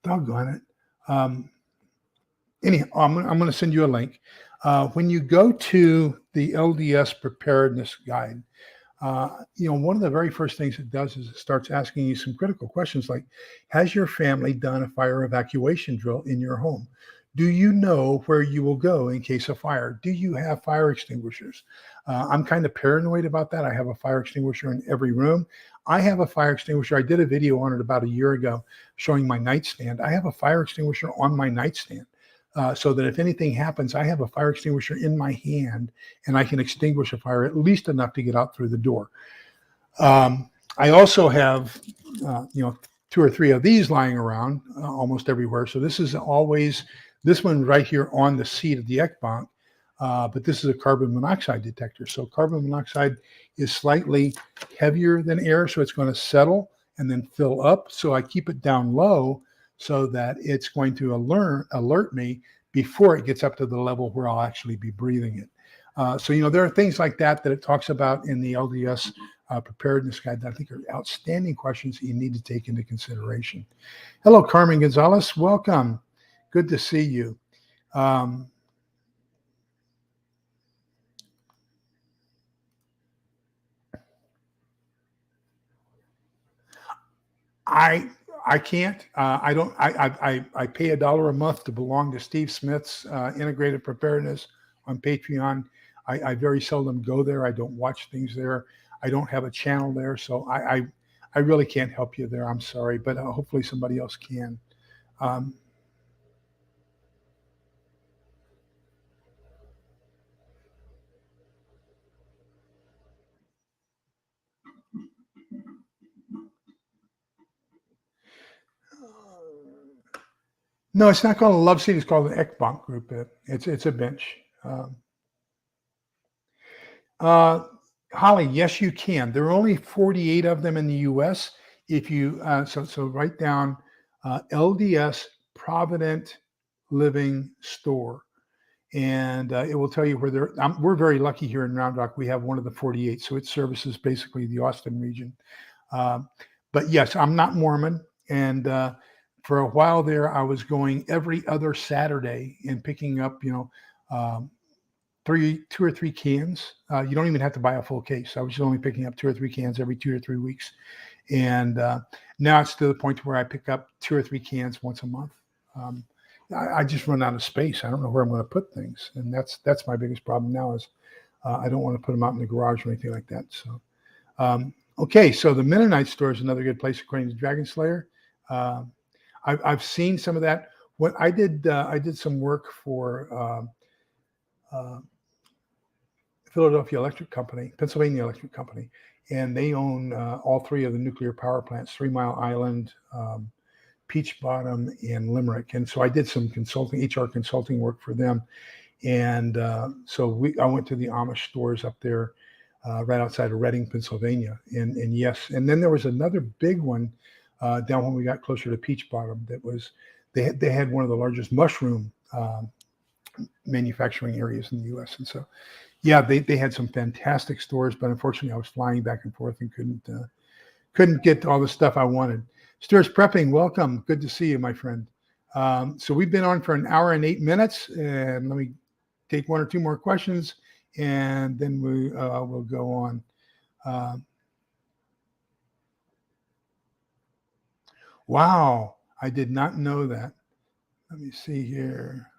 Doggone it. Anyhow, I'm going to send you a link. When you go to the LDS preparedness guide, one of the very first things it does is it starts asking you some critical questions like, has your family done a fire evacuation drill in your home? Do you know where you will go in case of fire? Do you have fire extinguishers? I'm kind of paranoid about that. I have a fire extinguisher in every room. I have a fire extinguisher. I did a video on it about a year ago showing my nightstand. I have a fire extinguisher on my nightstand. So that if anything happens, I have a fire extinguisher in my hand and I can extinguish a fire at least enough to get out through the door. I also have, 2 or 3 of these lying around almost everywhere. So this is always, this one right here on the seat of the Ekbank, but this is a carbon monoxide detector. So carbon monoxide is slightly heavier than air, so it's going to settle and then fill up. So I keep it down low so that it's going to alert me before it gets up to the level where I'll actually be breathing it. So there are things like that it talks about in the LDS preparedness guide that I think are outstanding questions that you need to take into consideration. Hello, Carmen Gonzalez. Welcome. Good to see you. I can't. I don't. I pay $1 a month to belong to Steve Smith's Integrated Preparedness on Patreon. I very seldom go there. I don't watch things there. I don't have a channel there, so I really can't help you there. I'm sorry, but hopefully somebody else can. No, it's not called a love seat. It's called an Ekbank group. It's a bench. Holly, yes, you can. There are only 48 of them in the U.S. If you so write down LDS Provident Living Store, and it will tell you where they're. We're very lucky here in Round Rock. We have one of the 48, so it services basically the Austin region. But yes, I'm not Mormon, and for a while there, I was going every other Saturday and picking up, 2 or 3 cans. You don't even have to buy a full case. I was only picking up 2 or 3 cans every 2 or 3 weeks. And now it's to the point where I pick up 2 or 3 cans once a month. I just run out of space. I don't know where I'm going to put things. And that's my biggest problem now is I don't want to put them out in the garage or anything like that. So, okay. So the Mennonite store is another good place according to Dragon Slayer. I've seen some of that. What I did some work for Philadelphia Electric Company, Pennsylvania Electric Company, and they own all 3 of the nuclear power plants: 3 Mile Island, Peach Bottom, and Limerick. And so I did some HR consulting work for them. And so I went to the Amish stores up there right outside of Reading, Pennsylvania. And yes, and then there was another big one down when we got closer to Peach Bottom that was, they had one of the largest mushroom manufacturing areas in the U.S. And so, yeah, they had some fantastic stores, but unfortunately I was flying back and forth and couldn't get all the stuff I wanted. Stuart's Prepping, welcome. Good to see you, my friend. So we've been on for 1 hour and 8 minutes, and let me take 1 or 2 more questions, and then we'll go on. Wow, I did not know that. Let me see here.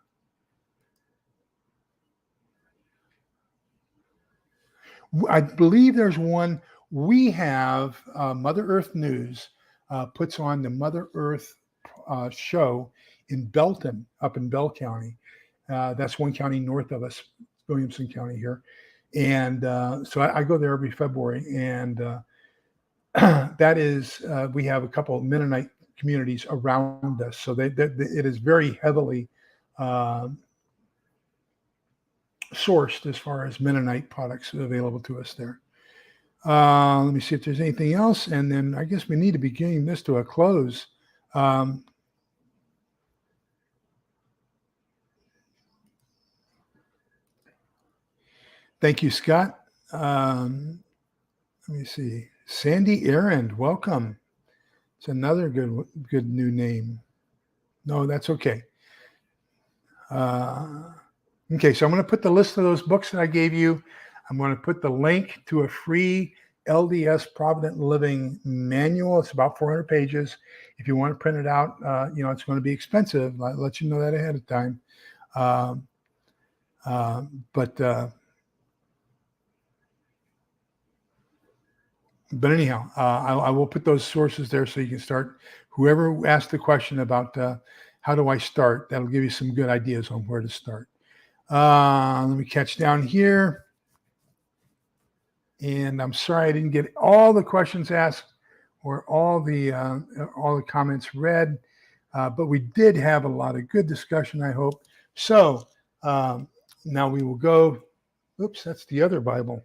I believe there's one. We have Mother Earth News puts on the Mother Earth show in Belton, up in Bell County. That's one county north of us, Williamson County here. And so I go there every February. And that is, we have a couple of Mennonite communities around us. So it is very heavily sourced as far as Mennonite products available to us there. Let me see if there's anything else. And then I guess we need to be getting this to a close. Thank you, Scott. Let me see. Sandy Errand, welcome. It's another good new name. No, that's okay. Okay, so I'm going to put the list of those books that I gave you. I'm going to put the link to a free LDS Provident Living manual. It's about 400 pages. If you want to print it out, it's going to be expensive. I'll let you know that ahead of time. But anyhow, I will put those sources there so you can start. Whoever asked the question about how do I start, that'll give you some good ideas on where to start. Let me catch down here. And I'm sorry I didn't get all the questions asked or all the comments read, but we did have a lot of good discussion, I hope. So now we will go. Oops, that's the other Bible.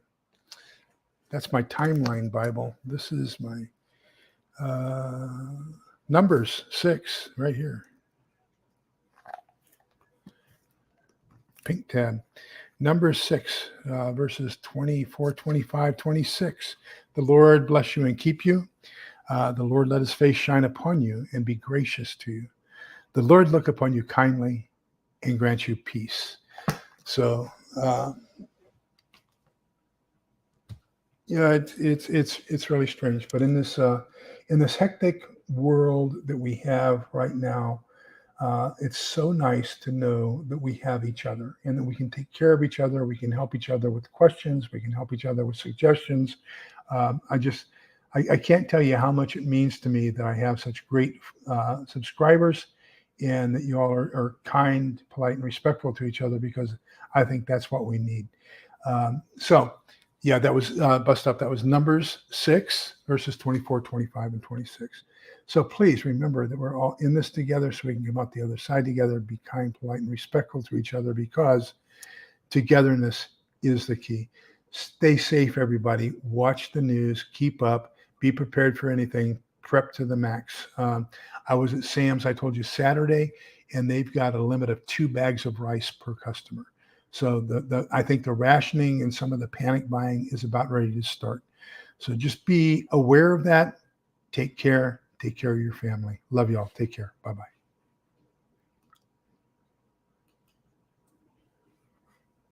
That's my timeline Bible. This is my Numbers 6 right here. Pink tab. Numbers 6, verses 24, 25, 26. The Lord bless you and keep you. The Lord let his face shine upon you and be gracious to you. The Lord look upon you kindly and grant you peace. So, it's really strange. But in this hectic world that we have right now, it's so nice to know that we have each other and that we can take care of each other. We can help each other with questions. We can help each other with suggestions. I can't tell you how much it means to me that I have such great subscribers and that you all are kind, polite, and respectful to each other, because I think that's what we need. Yeah, that was bust up. That was Numbers 6, verses 24, 25, and 26. So please remember that we're all in this together so we can come out the other side together, be kind, polite, and respectful to each other, because togetherness is the key. Stay safe, everybody. Watch the news. Keep up. Be prepared for anything. Prep to the max. I was at Sam's, I told you, Saturday, and they've got a limit of 2 bags of rice per customer. So I think the rationing and some of the panic buying is about ready to start. So just be aware of that. Take care. Take care of your family. Love y'all. Take care. Bye-bye.